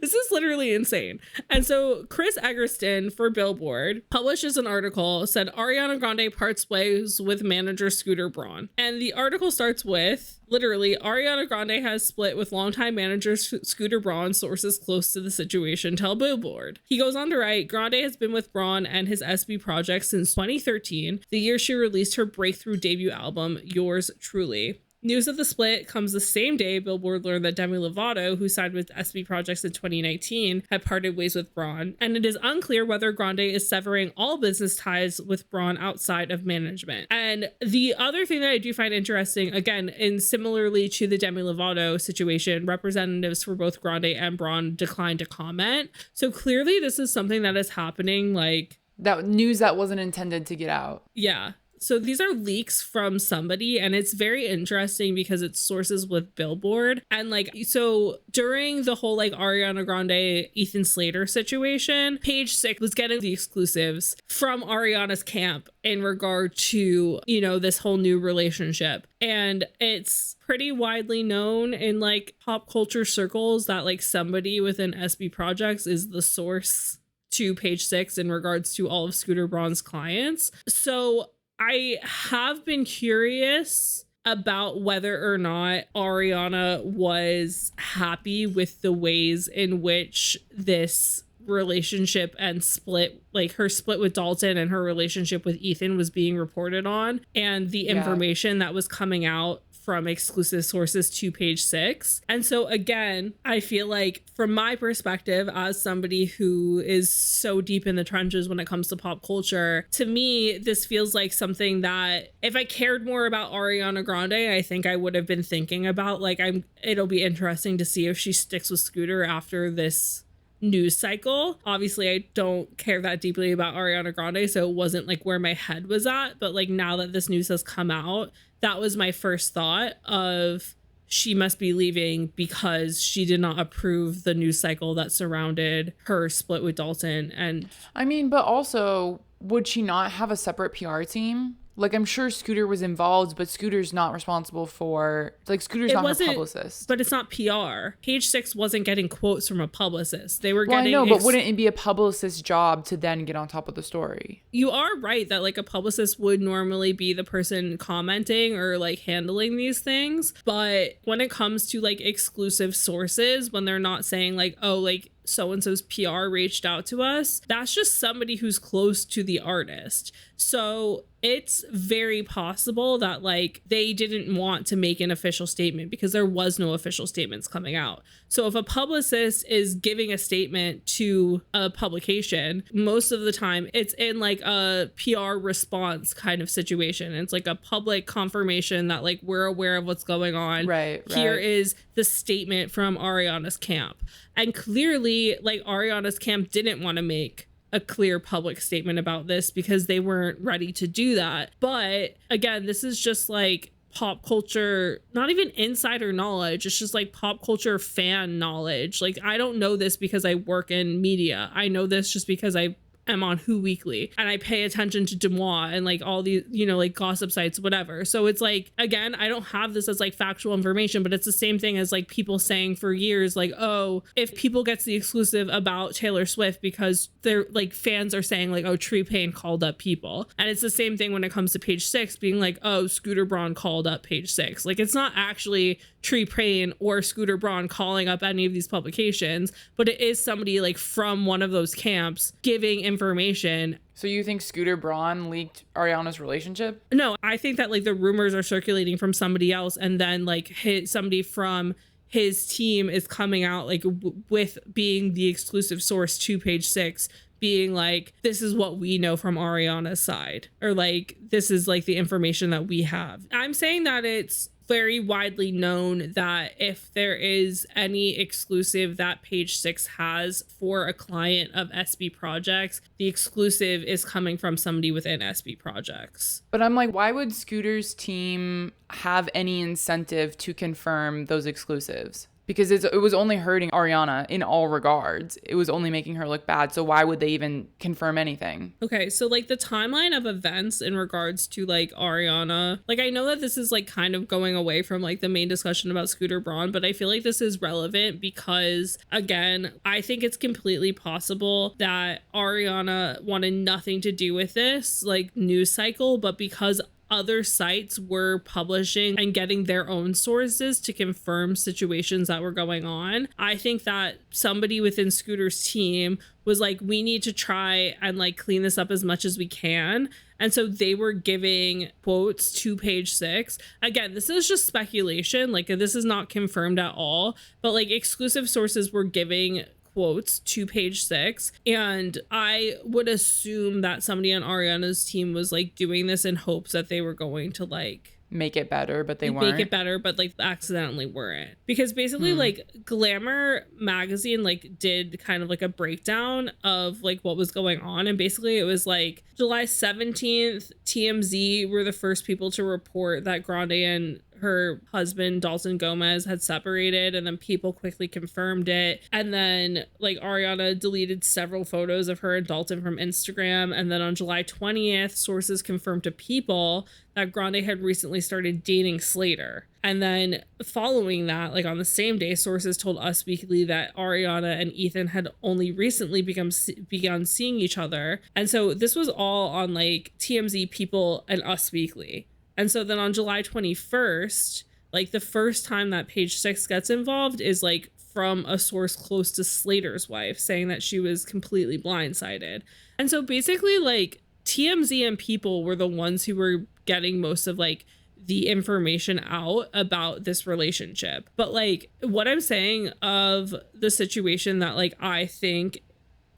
[SPEAKER 1] this is literally insane. And so Chris Eggerston for Billboard publishes an article, said Ariana Grande parts ways with manager Scooter Braun. And the article starts with, literally, Ariana Grande has split with longtime manager Scooter Braun, sources close to the situation tell Billboard. He goes on to write, Grande has been with Braun and his SB project since 2013, the year she released her breakthrough debut album, Yours Truly. News of the split comes the same day Billboard learned that Demi Lovato, who signed with SB Projects in 2019, had parted ways with Braun, and it is unclear whether Grande is severing all business ties with Braun outside of management. And the other thing that I do find interesting, again, and similarly to the Demi Lovato situation, representatives for both Grande and Braun declined to comment. So clearly this is something that is happening, like...
[SPEAKER 2] that news that wasn't intended to get out.
[SPEAKER 1] Yeah. So these are leaks from somebody, and it's very interesting because it's sources with Billboard. And like, so during the whole like Ariana Grande, Ethan Slater situation, Page Six was getting the exclusives from Ariana's camp in regard to, you know, this whole new relationship. And it's pretty widely known in like pop culture circles that like somebody within SB Projects is the source to Page Six in regards to all of Scooter Braun's clients. So I have been curious about whether or not Ariana was happy with the ways in which this relationship and split, like her split with Dalton and her relationship with Ethan, was being reported on, and the information that was coming out from exclusive sources to Page Six. And so again, I feel like from my perspective as somebody who is so deep in the trenches when it comes to pop culture, to me, this feels like something that if I cared more about Ariana Grande, I think I would have been thinking about, like, it'll be interesting to see if she sticks with Scooter after this news cycle. Obviously, I don't care that deeply about Ariana Grande, so it wasn't like where my head was at. But like now that this news has come out, that was my first thought of she must be leaving because she did not approve the news cycle that surrounded her split with Dalton. And
[SPEAKER 2] I mean, but also, would she not have a separate PR team? Like, I'm sure Scooter was involved, but Scooter's not responsible for, like, Scooter's not her publicist.
[SPEAKER 1] But it's not PR. Page Six wasn't getting quotes from a publicist. They were
[SPEAKER 2] getting...
[SPEAKER 1] Well,
[SPEAKER 2] I know, but wouldn't it be a publicist's job to then get on top of the story?
[SPEAKER 1] You are right that, like, a publicist would normally be the person commenting or, like, handling these things. But when it comes to, like, exclusive sources, when they're not saying, like, oh, like, so-and-so's PR reached out to us, that's just somebody who's close to the artist. So it's very possible that like they didn't want to make an official statement because there was no official statements coming out. So if a publicist is giving a statement to a publication, most of the time it's in like a PR response kind of situation. It's like a public confirmation that like we're aware of what's going on.
[SPEAKER 2] Right.
[SPEAKER 1] Here is the statement from Ariana's camp. And clearly like Ariana's camp didn't want to make a clear public statement about this because they weren't ready to do that. But again, this is just like pop culture, not even insider knowledge. It's just like pop culture fan knowledge. Like, I don't know this because I work in media. I know this just because I am on Who Weekly and I pay attention to Demois and like all these, you know, like gossip sites, whatever. So it's like, again, I don't have this as like factual information, but it's the same thing as like people saying for years, like, oh, if People gets the exclusive about Taylor Swift because they're like fans are saying like, oh, Tree Payne called up People. And it's the same thing when it comes to Page Six being like, oh, Scooter Braun called up Page Six. Like, it's not actually Tree Payne or Scooter Braun calling up any of these publications, but it is somebody like from one of those camps giving information.
[SPEAKER 2] So you think Scooter Braun leaked Ariana's relationship?
[SPEAKER 1] No, I think that like the rumors are circulating from somebody else, and then like somebody from his team is coming out like with being the exclusive source to Page Six, being like, this is what we know from Ariana's side, or like this is like the information that we have. I'm saying that it's very widely known that if there is any exclusive that Page Six has for a client of SB Projects, the exclusive is coming from somebody within SB Projects.
[SPEAKER 2] But I'm like, why would Scooter's team have any incentive to confirm those exclusives? Because it was only hurting Ariana in all regards. It was only making her look bad. So why would they even confirm anything?
[SPEAKER 1] Okay, so like the timeline of events in regards to like Ariana, like I know that this is like kind of going away from like the main discussion about Scooter Braun, but I feel like this is relevant because, again, I think it's completely possible that Ariana wanted nothing to do with this like news cycle, but because other sites were publishing and getting their own sources to confirm situations that were going on, I think that somebody within Scooter's team was like, we need to try and like clean this up as much as we can. And so they were giving quotes to Page Six. Again, this is just speculation. Like, this is not confirmed at all, but like exclusive sources were giving quotes to Page Six, and I would assume that somebody on Ariana's team was like doing this in hopes that they were going to like
[SPEAKER 2] make it better, but they weren't.
[SPEAKER 1] Make it better, but like accidentally weren't. Because basically like Glamour magazine like did kind of like a breakdown of like what was going on, and basically it was like July 17th, TMZ were the first people to report that Grande and her husband Dalton Gomez had separated, and then People quickly confirmed it. And then like Ariana deleted several photos of her and Dalton from Instagram, and then on July 20th, sources confirmed to People that Grande had recently started dating Slater. And then following that, like on the same day, sources told Us Weekly that Ariana and Ethan had only recently begun seeing each other. And so this was all on like TMZ, People, and Us Weekly. And so then on July 21st, like the first time that Page Six gets involved is like from a source close to Slater's wife saying that she was completely blindsided. And so basically like TMZ and People were the ones who were getting most of like the information out about this relationship. But like what I'm saying of the situation that like I think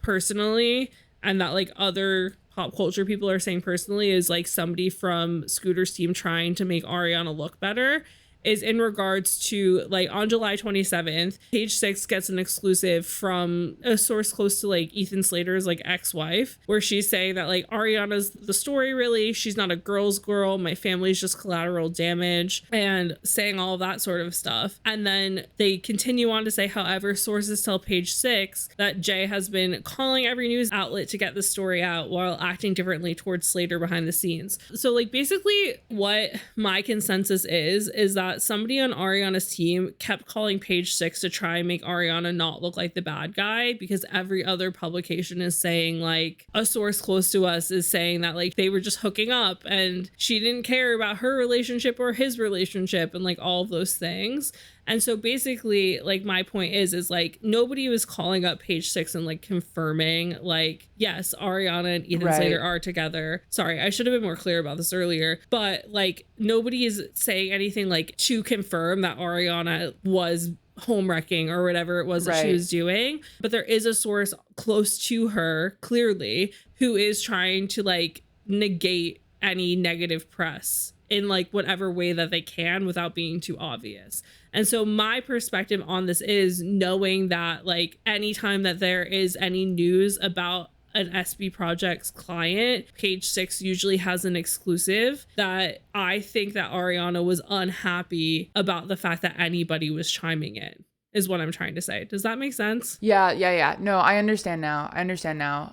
[SPEAKER 1] personally, and that like other pop culture people are saying personally, is like somebody from Scooter's team trying to make Ariana look better, is in regards to like on July 27th, Page Six gets an exclusive from a source close to like Ethan Slater's like ex-wife, where she's saying that like Ariana's the story, really, she's not a girl's girl, my family's just collateral damage, and saying all of that sort of stuff. And then they continue on to say, however, sources tell Page Six that Jay has been calling every news outlet to get the story out while acting differently towards Slater behind the scenes. So like basically what my consensus is that somebody on Ariana's team kept calling Page Six to try and make Ariana not look like the bad guy, because every other publication is saying, like a source close to us is saying that like they were just hooking up and she didn't care about her relationship or his relationship and like all of those things. And so basically, like, my point is like, nobody was calling up Page Six and like confirming, like, yes, Ariana and Ethan Slater are together. Sorry, I should have been more clear about this earlier. But like, nobody is saying anything like to confirm that Ariana was home wrecking or whatever it was that she was doing. But there is a source close to her, clearly, who is trying to like negate any negative press in like whatever way that they can without being too obvious. And so my perspective on this is knowing that like anytime that there is any news about an SB Projects client, Page Six usually has an exclusive, that I think that Ariana was unhappy about the fact that anybody was chiming in, is what I'm trying to say. Does that make sense?
[SPEAKER 2] Yeah. No, I understand now.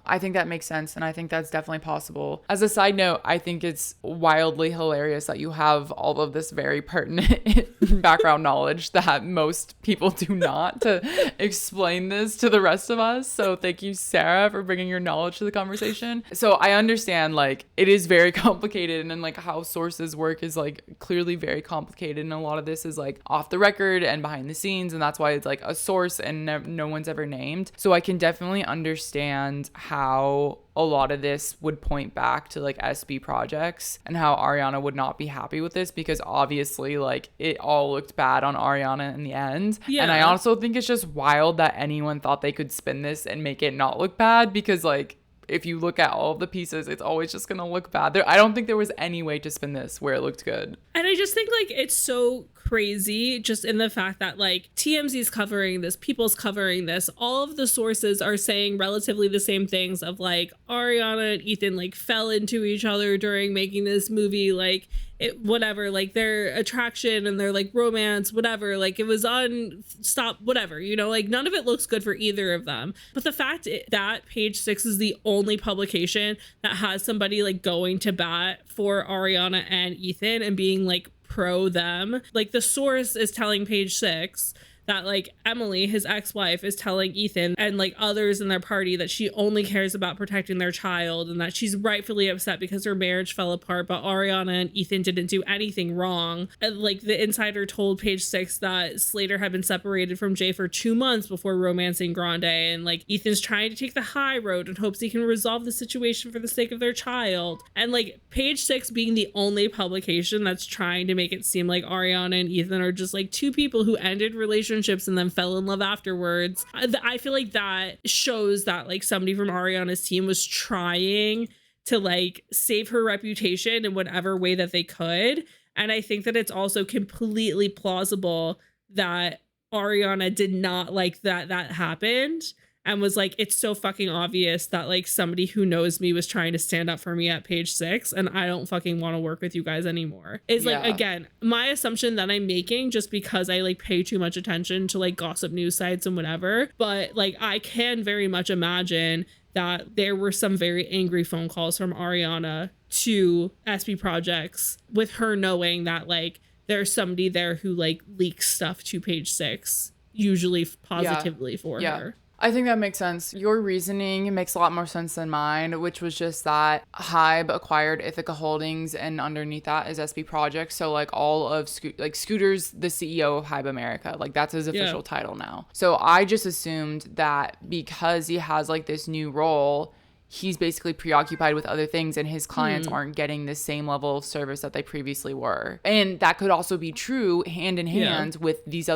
[SPEAKER 2] I think that makes sense. And I think that's definitely possible. As a side note, I think it's wildly hilarious that you have all of this very pertinent background knowledge that most people do not to explain this to the rest of us. So thank you, Sarah, for bringing your knowledge to the conversation. So I understand, like, it is very complicated, and then like how sources work is like clearly very complicated. And a lot of this is like off the record and behind the scenes. And that's why it's like a source and no one's ever named. So I can definitely understand how a lot of this would point back to like SB Projects and how Ariana would not be happy with this, because obviously like it all looked bad on Ariana in the end. Yeah. And I also think it's just wild that anyone thought they could spin this and make it not look bad, because like if you look at all of the pieces, it's always just gonna look bad. I don't think there was any way to spin this where it looked good.
[SPEAKER 1] And I just think like it's so crazy just in the fact that like TMZ's covering this, People's covering this, all of the sources are saying relatively the same things of like Ariana and Ethan like fell into each other during making this movie, like it, whatever, like their attraction and their like romance, whatever, like it was on stop, whatever, you know, like none of it looks good for either of them. But the fact that Page Six is the only publication that has somebody like going to bat for Ariana and Ethan and being like pro them, like the source is telling Page Six that like Emily, his ex-wife, is telling Ethan and like others in their party that she only cares about protecting their child, and that she's rightfully upset because her marriage fell apart, but Ariana and Ethan didn't do anything wrong. And like the insider told Page Six that Slater had been separated from Jay for 2 months before romancing Grande, and like Ethan's trying to take the high road and hopes he can resolve the situation for the sake of their child. And like Page Six being the only publication that's trying to make it seem like Ariana and Ethan are just like two people who ended relationships and then fell in love afterwards. I feel like that shows that like somebody from Ariana's team was trying to like save her reputation in whatever way that they could. And I think that it's also completely plausible that Ariana did not like that happened, and was like, it's so fucking obvious that like somebody who knows me was trying to stand up for me at Page Six, and I don't fucking want to work with you guys anymore. Is like, again, my assumption that I'm making just because I like pay too much attention to like gossip news sites and whatever. But like I can very much imagine that there were some very angry phone calls from Ariana to SB Projects, with her knowing that like there's somebody there who like leaks stuff to Page Six, usually positively for her.
[SPEAKER 2] I think that makes sense. Your reasoning makes a lot more sense than mine, which was just that Hybe acquired Ithaca Holdings, and underneath that is SB Projects. So like all of Scooter's the CEO of Hybe America. Like that's his official title now. So I just assumed that because he has like this new role, he's basically preoccupied with other things, and his clients aren't getting the same level of service that they previously were. And that could also be true hand in hand with these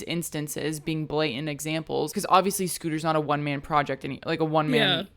[SPEAKER 2] instances being blatant examples, because obviously Scooter's not a one-man project, like a one-man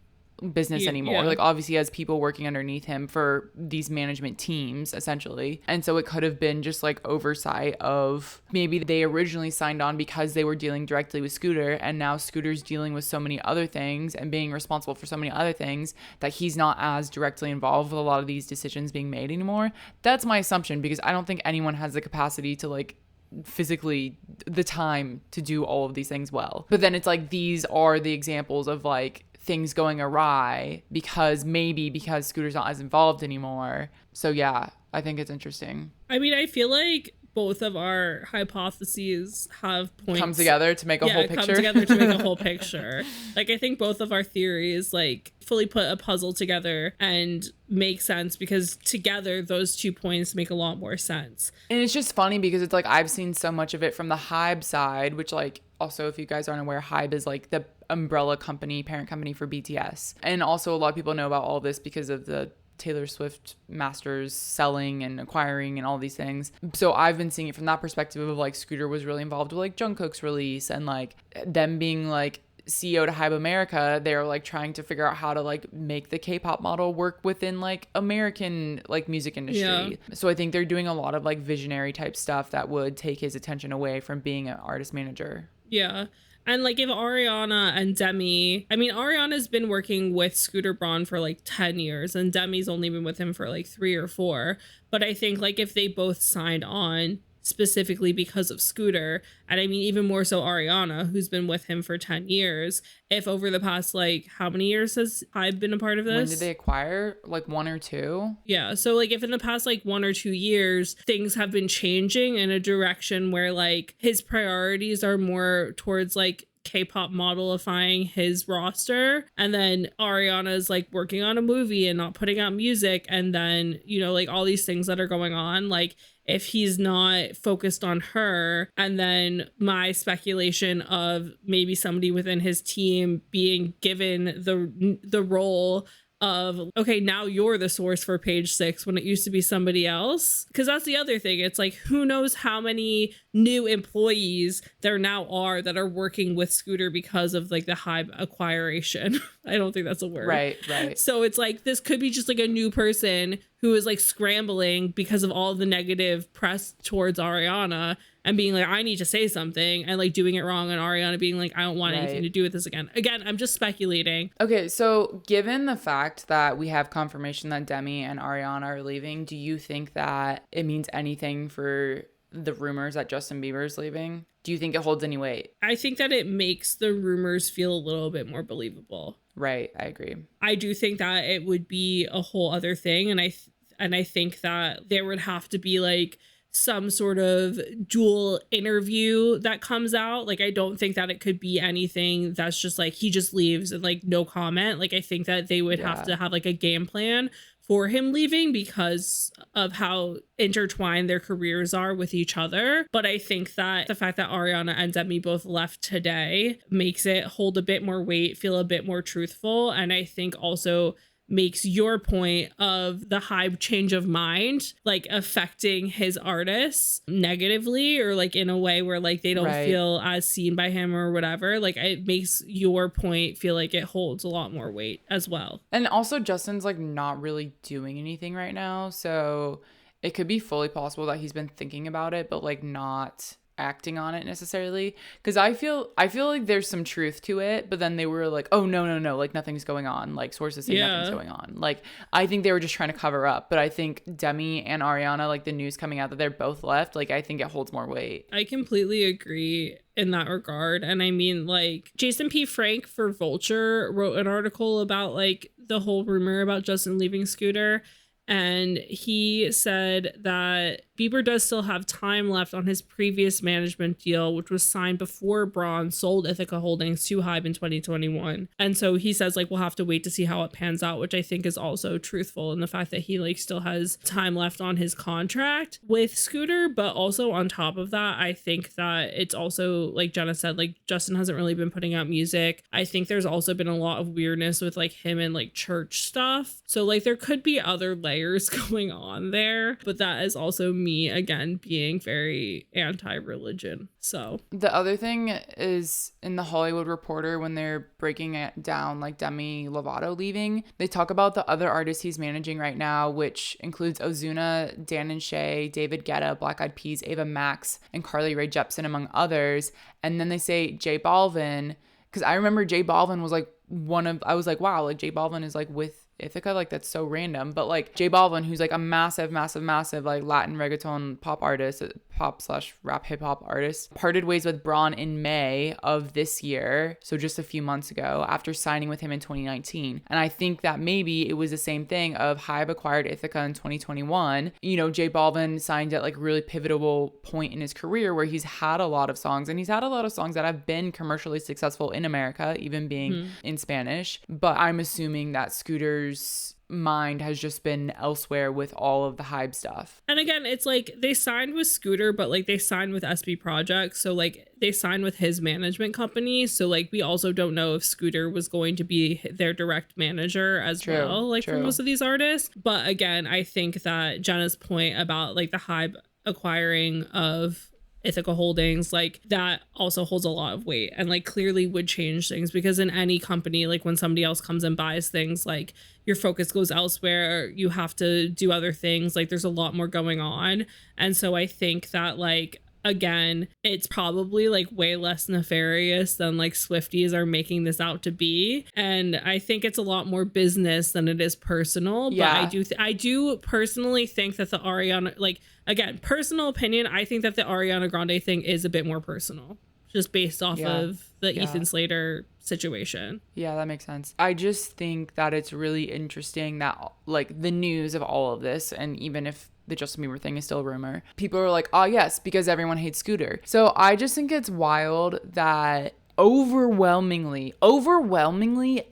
[SPEAKER 2] business anymore. Like obviously he has people working underneath him for these management teams essentially, and so it could have been just like oversight of maybe they originally signed on because they were dealing directly with Scooter, and now Scooter's dealing with so many other things and being responsible for so many other things that he's not as directly involved with a lot of these decisions being made anymore. That's my assumption, because I don't think anyone has the capacity to like physically the time to do all of these things well. But then it's like these are the examples of like things going awry because Scooter's not as involved anymore. So yeah, I think it's interesting.
[SPEAKER 1] I mean, I feel like both of our hypotheses have points
[SPEAKER 2] come together to make a whole picture.
[SPEAKER 1] Come together to make a whole picture. Like, I think both of our theories like fully put a puzzle together and make sense, because together those 2 points make a lot more sense.
[SPEAKER 2] And it's just funny because it's like I've seen so much of it from the Hybe side, which, like, also, if you guys aren't aware, Hybe is like the umbrella company, parent company for BTS. And also a lot of people know about all this because of the Taylor Swift masters selling and acquiring and all these things. So I've been seeing it from that perspective of like Scooter was really involved with like Jungkook's release, and like them being like CEO to Hybe America, they're like trying to figure out how to like make the K-pop model work within like American like music industry. Yeah. So I think they're doing a lot of like visionary type stuff that would take his attention away from being an artist manager.
[SPEAKER 1] Yeah. And like if Ariana and Demi, I mean, Ariana's been working with Scooter Braun for like 10 years and Demi's only been with him for like 3 or 4. But I think like if they both signed on specifically because of Scooter, and I mean even more so Ariana, who's been with him for 10 years, if over the past like how many years has Hybe been a part of this?
[SPEAKER 2] When did they acquire? Like 1 or 2?
[SPEAKER 1] Yeah, so like if in the past like 1 or 2 years things have been changing in a direction where like his priorities are more towards like K-pop modelifying his roster, and then Ariana's like working on a movie and not putting out music, and then, you know, like all these things that are going on, like if he's not focused on her, and then my speculation of maybe somebody within his team being given the role of, okay, now you're the source for Page Six when it used to be somebody else. Because that's the other thing. It's like, who knows how many new employees there now are that are working with Scooter because of like the Hybe acquiration. I don't think that's a word.
[SPEAKER 2] Right.
[SPEAKER 1] So it's like, this could be just like a new person who is like scrambling because of all the negative press towards Ariana and being like, I need to say something, and like doing it wrong, and Ariana being like, I don't want anything to do with this again. Again, I'm just speculating.
[SPEAKER 2] Okay, so given the fact that we have confirmation that Demi and Ariana are leaving, do you think that it means anything for the rumors that Justin Bieber is leaving? Do you think it holds any weight?
[SPEAKER 1] I think that it makes the rumors feel a little bit more believable.
[SPEAKER 2] Right, I agree.
[SPEAKER 1] I do think that it would be a whole other thing, and I think that there would have to be like some sort of dual interview that comes out. Like, I don't think that it could be anything that's just like he just leaves and like no comment. Like, I think that they would have to have like a game plan for him leaving because of how intertwined their careers are with each other. But I think that the fact that Ariana and Demi both left today makes it hold a bit more weight, feel a bit more truthful. And I think also makes your point of the Hybe change of mind like affecting his artists negatively, or like in a way where like they don't feel as seen by him or whatever. Like, it makes your point feel like it holds a lot more weight as well.
[SPEAKER 2] And also Justin's like not really doing anything right now, so it could be fully possible that he's been thinking about it but like not acting on it necessarily, because I feel like there's some truth to it, but then they were like, oh no, like nothing's going on, like sources say nothing's going on. Like, I think they were just trying to cover up, but I think Demi and Ariana, like the news coming out that they're both left, like I think it holds more weight.
[SPEAKER 1] I completely agree in that regard. And I mean, like, Jason P. Frank for Vulture wrote an article about like the whole rumor about Justin leaving Scooter, and he said that Bieber does still have time left on his previous management deal, which was signed before Braun sold Ithaca Holdings to Hybe in 2021. And so he says, like, we'll have to wait to see how it pans out, which I think is also truthful in the fact that he, like, still has time left on his contract with Scooter. But also on top of that, I think that it's also, like Jenna said, like, Justin hasn't really been putting out music. I think there's also been a lot of weirdness with, like, him and, like, church stuff. So, like, there could be other layers going on there. But that is also me, again, being very anti-religion. So
[SPEAKER 2] the other thing is in the Hollywood Reporter, when they're breaking it down, like Demi Lovato leaving, they talk about the other artists he's managing right now, which includes Ozuna, Dan and Shay, David Guetta, Black Eyed Peas, Ava Max, and Carly Rae Jepsen, among others. And then they say J Balvin, because I remember J Balvin was like I was like, wow, like J Balvin is like with Ithaca, like that's so random. But like J Balvin, who's like a massive like Latin reggaeton pop artist, pop/rap hip hop artist, parted ways with Braun in May of this year, so just a few months ago, after signing with him in 2019. And I think that maybe it was the same thing of Hybe acquired Ithaca in 2021. You know, J Balvin signed at like really pivotal point in his career where he's had a lot of songs, and he's had a lot of songs that have been commercially successful in America, even being in Spanish. But I'm assuming that Scooter's mind has just been elsewhere with all of the Hybe stuff.
[SPEAKER 1] And again, it's like they signed with Scooter, but like they signed with SB Projects, so like they signed with his management company, so like we also don't know if Scooter was going to be their direct manager as well, like for most of these artists. But again, I think that Jenna's point about like the Hybe acquiring of Ithaca Holdings, like that also holds a lot of weight and like clearly would change things, because in any company, like when somebody else comes and buys things, like your focus goes elsewhere, you have to do other things, like there's a lot more going on. And so I think that like, again, it's probably like way less nefarious than like Swifties are making this out to be. And I think it's a lot more business than it is personal.
[SPEAKER 2] Yeah.
[SPEAKER 1] But I do personally think that the Ariana, like, again, personal opinion, I think that the Ariana Grande thing is a bit more personal, just based off of the Ethan Slater situation.
[SPEAKER 2] Yeah, that makes sense. I just think that it's really interesting that like the news of all of this, and even if the Justin Bieber thing is still a rumor, people are like, oh yes, because everyone hates Scooter. So I just think it's wild that overwhelmingly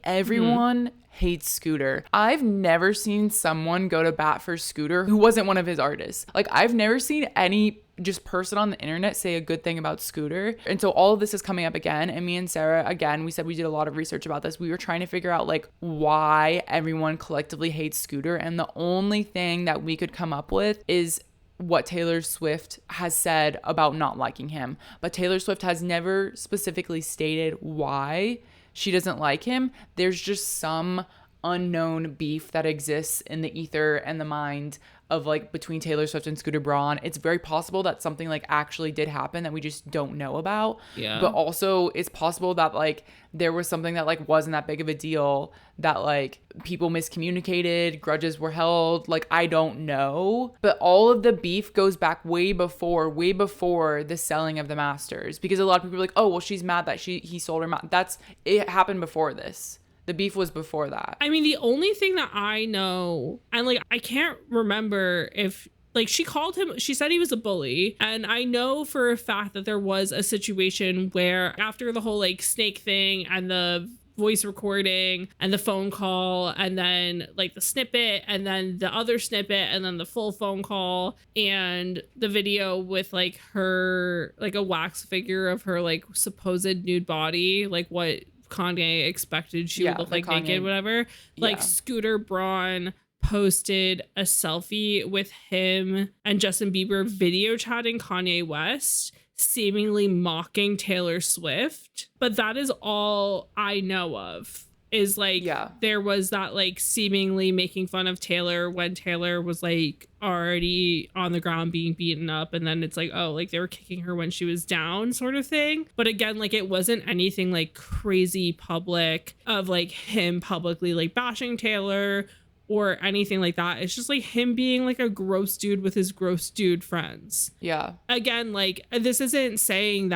[SPEAKER 2] everyone hates Scooter. I've never seen someone go to bat for Scooter who wasn't one of his artists. Like I've never seen any just person on the internet say a good thing about Scooter. And so all of this is coming up again. And me and Sarah, again, we said we did a lot of research about this. We were trying to figure out like why everyone collectively hates Scooter. And the only thing that we could come up with is what Taylor Swift has said about not liking him. But Taylor Swift has never specifically stated why she doesn't like him. There's just some unknown beef that exists in the ether and the mind of like between Taylor Swift and Scooter Braun. It's very possible that something like actually did happen that we just don't know about. Yeah. But also it's possible that like there was something that like wasn't that big of a deal, that like people miscommunicated, grudges were held. Like I don't know. But all of the beef goes back way before the selling of the masters, because a lot of people are like, oh well, she's mad that he sold her. It happened before this. The beef was before that.
[SPEAKER 1] I mean, the only thing that I know, and like I can't remember if like she said he was a bully. And I know for a fact that there was a situation where after the whole like snake thing and the voice recording and the phone call and then like the snippet and then the other snippet and then the full phone call and the video with like her, like a wax figure of her like supposed nude body, like what Kanye expected she would look like Kanye, naked, whatever. Like Scooter Braun posted a selfie with him and Justin Bieber video chatting Kanye West, seemingly mocking Taylor Swift. But that is all I know of, is like there was that like seemingly making fun of Taylor when Taylor was like already on the ground being beaten up, and then it's like, oh, like they were kicking her when she was down sort of thing. But again, like it wasn't anything like crazy public of like him publicly like bashing Taylor or anything like that. It's just like him being like a gross dude with his gross dude friends. Yeah. Again, like this isn't negating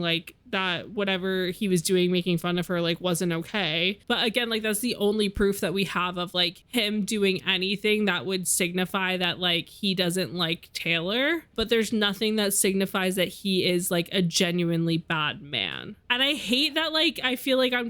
[SPEAKER 1] like that whatever he was doing making fun of her like wasn't okay. But again, like that's the only proof that we have of like him doing anything that would signify that like he doesn't like Taylor. But there's nothing that signifies that he is like a genuinely bad man. And I hate that like I feel like I'm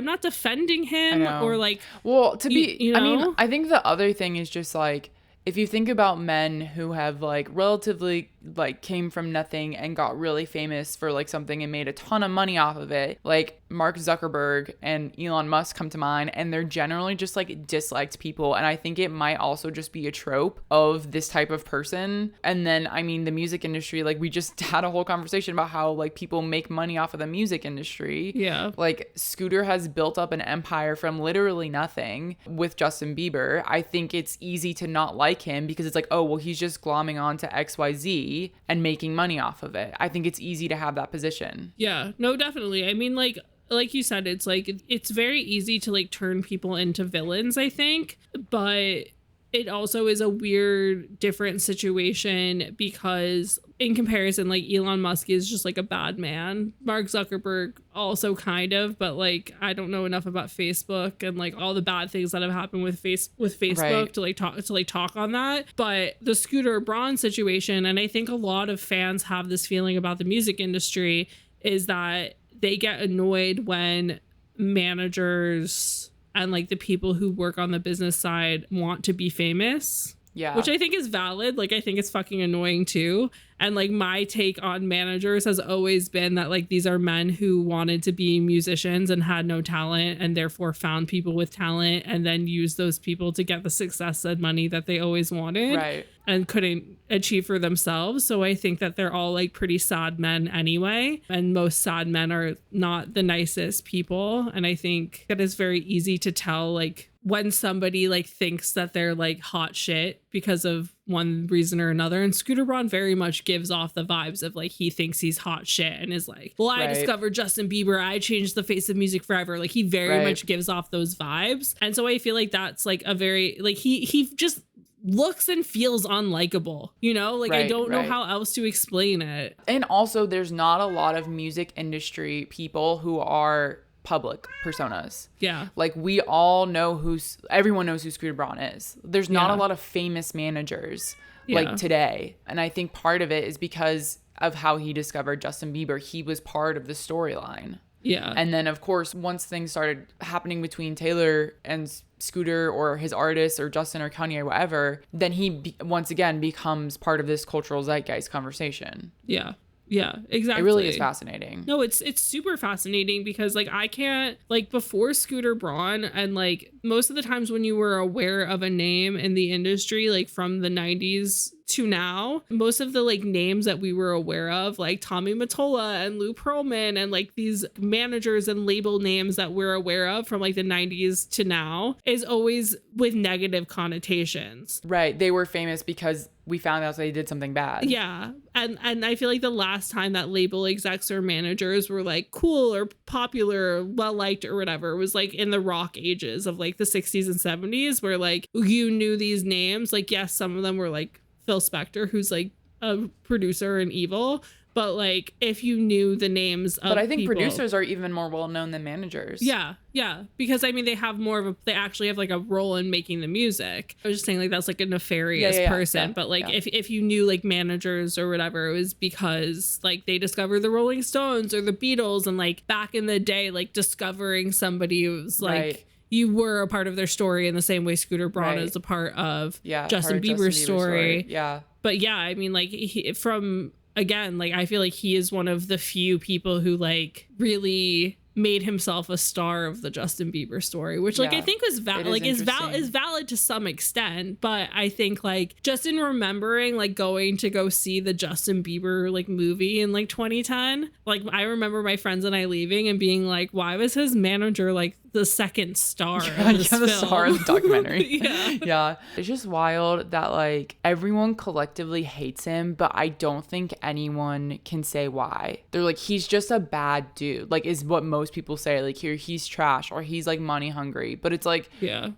[SPEAKER 1] not defending him or like,
[SPEAKER 2] well, to be you know? I mean, I think the other thing is just like, if you think about men who have like relatively like came from nothing and got really famous for like something and made a ton of money off of it, like Mark Zuckerberg and Elon Musk come to mind, and they're generally just like disliked people. And I think it might also just be a trope of this type of person. And then I mean the music industry, like we just had a whole conversation about how like people make money off of the music industry. Yeah. Like Scooter has built up an empire from literally nothing with Justin Bieber. I think it's easy to not like him because it's like, oh well, he's just glomming on to XYZ and making money off of it. I think it's easy to have that position.
[SPEAKER 1] Yeah, no, definitely. I mean, like, like you said, it's like it's very easy to like turn people into villains, I think, but it also is a weird, different situation because in comparison, like Elon Musk is just like a bad man. Mark Zuckerberg also kind of, but like I don't know enough about Facebook and like all the bad things that have happened with Facebook to talk on that. But the Scooter Braun situation, and I think a lot of fans have this feeling about the music industry, is that they get annoyed when managers and like the people who work on the business side want to be famous. Yeah. Which I think is valid. Like, I think it's fucking annoying too. And like my take on managers has always been that like these are men who wanted to be musicians and had no talent and therefore found people with talent and then used those people to get the success and money that they always wanted. Right. And couldn't achieve for themselves. So I think that they're all like pretty sad men anyway. And most sad men are not the nicest people. And I think that it's very easy to tell like when somebody like thinks that they're like hot shit because of one reason or another. And Scooter Braun very much gives off the vibes of like he thinks he's hot shit and is like, well, I discovered Justin Bieber, I changed the face of music forever. Like he very much gives off those vibes. And so I feel like that's like a very like he just looks and feels unlikable, you know, like I don't know how else to explain it.
[SPEAKER 2] And also there's not a lot of music industry people who are public personas. Yeah. Like we all know everyone knows who Scooter Braun is. There's not a lot of famous managers like today. And I think part of it is because of how he discovered Justin Bieber. He was part of the storyline. Yeah. And then of course, once things started happening between Taylor and Scooter or his artists or Justin or Kanye or whatever, then he once again becomes part of this cultural zeitgeist conversation.
[SPEAKER 1] Yeah. Yeah, exactly.
[SPEAKER 2] It really is fascinating.
[SPEAKER 1] No, it's super fascinating because like I can't like before Scooter Braun and like most of the times when you were aware of a name in the industry, like from the 90s to now, most of the like names that we were aware of, like Tommy Mottola and Lou Pearlman and like these managers and label names that we're aware of from like the 90s to now, is always with negative connotations.
[SPEAKER 2] Right. They were famous because we found out they did something bad.
[SPEAKER 1] Yeah. And I feel like the last time that label execs or managers were like cool or popular or well liked or whatever was like in the rock ages of like the 60s and 70s, where like you knew these names. Like, yes, some of them were like Phil Spector, who's like a producer and evil. But like if you knew the names of
[SPEAKER 2] But I think
[SPEAKER 1] people,
[SPEAKER 2] producers are even more well known than managers.
[SPEAKER 1] Yeah. Yeah. Because I mean they have more of they actually have like a role in making the music. I was just saying like that's like a nefarious person. But like if you knew like managers or whatever, it was because like they discovered the Rolling Stones or the Beatles, and like back in the day, like discovering somebody was like you were a part of their story in the same way Scooter Braun is a part of Justin Bieber's story. Yeah. But yeah, I mean like again, like I feel like he is one of the few people who like really made himself a star of the Justin Bieber story, which like I think was is valid to some extent. But I think like just in remembering like going to go see the Justin Bieber like movie in like 2010, like I remember my friends and I leaving and being like, why was his manager like the second star of this film?
[SPEAKER 2] The star of the documentary. Yeah. It's just wild that like everyone collectively hates him, but I don't think anyone can say why. They're like, he's just a bad dude, like is what most people say. Like here, he's trash or he's like money hungry. But it's like,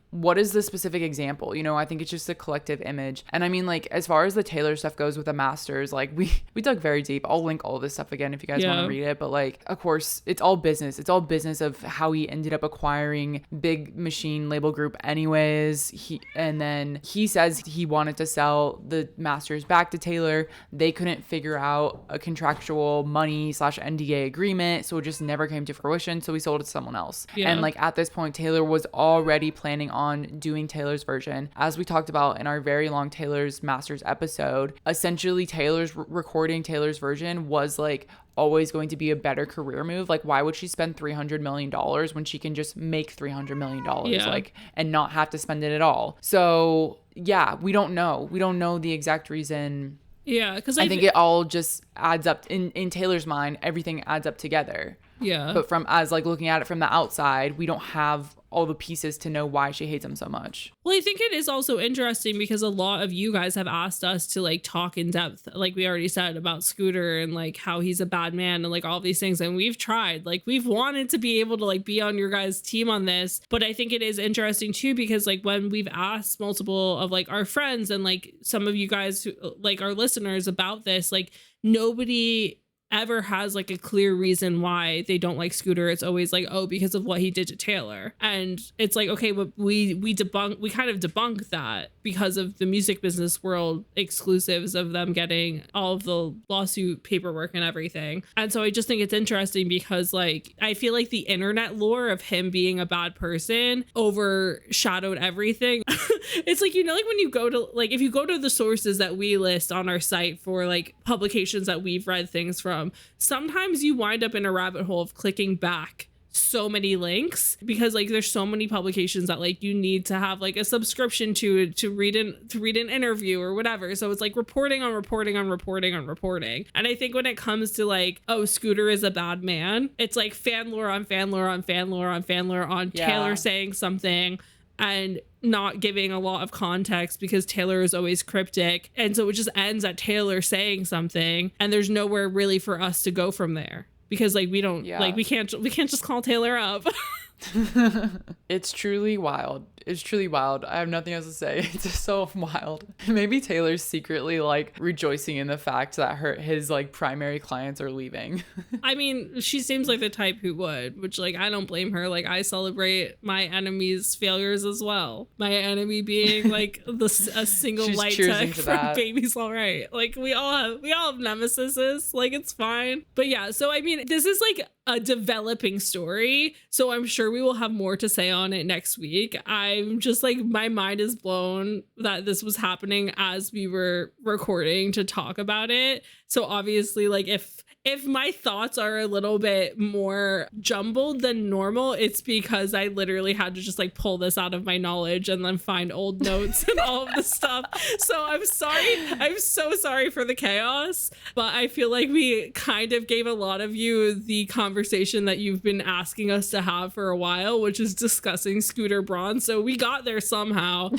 [SPEAKER 2] what is the specific example? You know, I think it's just a collective image. And I mean, like as far as the Taylor stuff goes with the masters, like we dug very deep. I'll link all this stuff again if you guys want to read it. But like, of course, it's all business. It's all business of how he ended up acquiring Big Machine label group anyways. And then he says he wanted to sell the masters back to Taylor. They couldn't figure out a contractual money / NDA agreement, so it just never came to fruition. So we sold it to someone else. And like at this point, Taylor was already planning on doing Taylor's version. As we talked about in our very long Taylor's Masters episode, essentially Taylor's recording Taylor's version was like always going to be a better career move. Like why would she spend $300 million when she can just make $300 million like and not have to spend it at all? So yeah, we don't know the exact reason.
[SPEAKER 1] Yeah, because
[SPEAKER 2] I think it all just adds up in Taylor's mind. Everything adds up together.
[SPEAKER 1] Yeah.
[SPEAKER 2] But from as like looking at it from the outside, we don't have all the pieces to know why she hates him so much.
[SPEAKER 1] Well, I think it is also interesting because a lot of you guys have asked us to like talk in depth, like we already said, about Scooter and like how he's a bad man and like all these things. And we've tried, like we've wanted to be able to like be on your guys' team on this. But I think it is interesting too, because like when we've asked multiple of like our friends and like some of you guys who, like our listeners about this, like nobody ever has like a clear reason why they don't like Scooter. It's always like, oh, because of what he did to Taylor. And it's like, okay, but we kind of debunk that because of the music business world exclusives of them getting all of the lawsuit paperwork and everything. And so I just think it's interesting because like I feel like the internet lore of him being a bad person overshadowed everything. It's like, you know, like when you go to like, if you go to the sources that we list on our site for like publications that we've read things from, sometimes you wind up in a rabbit hole of clicking back so many links because like there's so many publications that like you need to have like a subscription to read an interview or whatever. So it's like reporting on reporting on reporting on reporting. And I think when it comes to like, oh, Scooter is a bad man, it's like fan lore on fan lore on fan lore on fan lore on Taylor saying something and not giving a lot of context because Taylor is always cryptic. And so it just ends at Taylor saying something and there's nowhere really for us to go from there because like we don't like we can't just call Taylor up.
[SPEAKER 2] It's truly wild. It's truly wild. I have nothing else to say. It's just so wild. Maybe Taylor's secretly like rejoicing in the fact that his like primary clients are leaving.
[SPEAKER 1] I mean, she seems like the type who would, which like I don't blame her. Like I celebrate my enemy's failures as well. My enemy being like a single light tech from Baby's All Right. Like we all have nemesises. Like it's fine. But yeah, so I mean, this is like a developing story. So I'm sure we will have more to say on it next week. I'm just like, my mind is blown that this was happening as we were recording to talk about it. So obviously, like if my thoughts are a little bit more jumbled than normal, it's because I literally had to just like pull this out of my knowledge and then find old notes and all of this stuff. So I'm sorry. I'm so sorry for the chaos, but I feel like we kind of gave a lot of you the conversation that you've been asking us to have for a while, which is discussing Scooter Braun. So we got there somehow.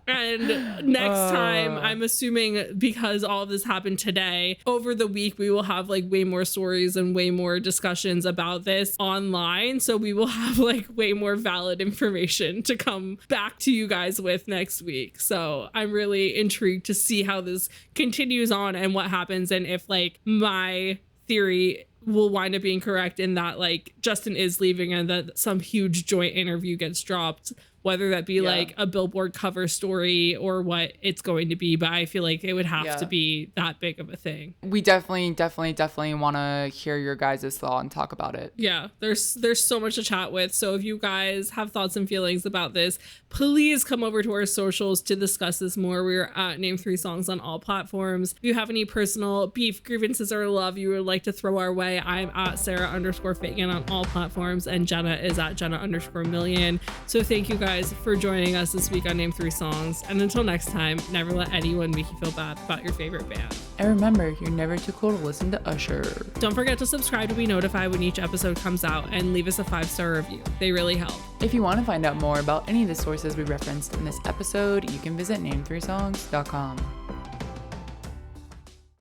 [SPEAKER 1] And next time, I'm assuming because all of this happened today, over the week, we will have like way more stories and way more discussions about this online. So we will have like way more valid information to come back to you guys with next week. So I'm really intrigued to see how this continues on and what happens. And if like my theory will wind up being correct in that like Justin is leaving and that some huge joint interview gets dropped, whether that be like a Billboard cover story or what it's going to be. But I feel like it would have to be that big of a thing.
[SPEAKER 2] We definitely want to hear your guys' thought and talk about it.
[SPEAKER 1] Yeah, there's so much to chat with. So if you guys have thoughts and feelings about this, please come over to our socials to discuss this more. We're at Name 3 Songs on all platforms. If you have any personal beef, grievances, or love you would like to throw our way, I'm at Sarah_Fagan on all platforms, and Jenna is at Jenna_million. So thank you guys for joining us this week on Name 3 Songs. And until next time, never let anyone make you feel bad about your favorite band.
[SPEAKER 2] And remember, you're never too cool to listen to Usher.
[SPEAKER 1] Don't forget to subscribe to be notified when each episode comes out and leave us a 5-star review. They really help.
[SPEAKER 2] If you want to find out more about any of the sources we referenced in this episode, you can visit name3songs.com.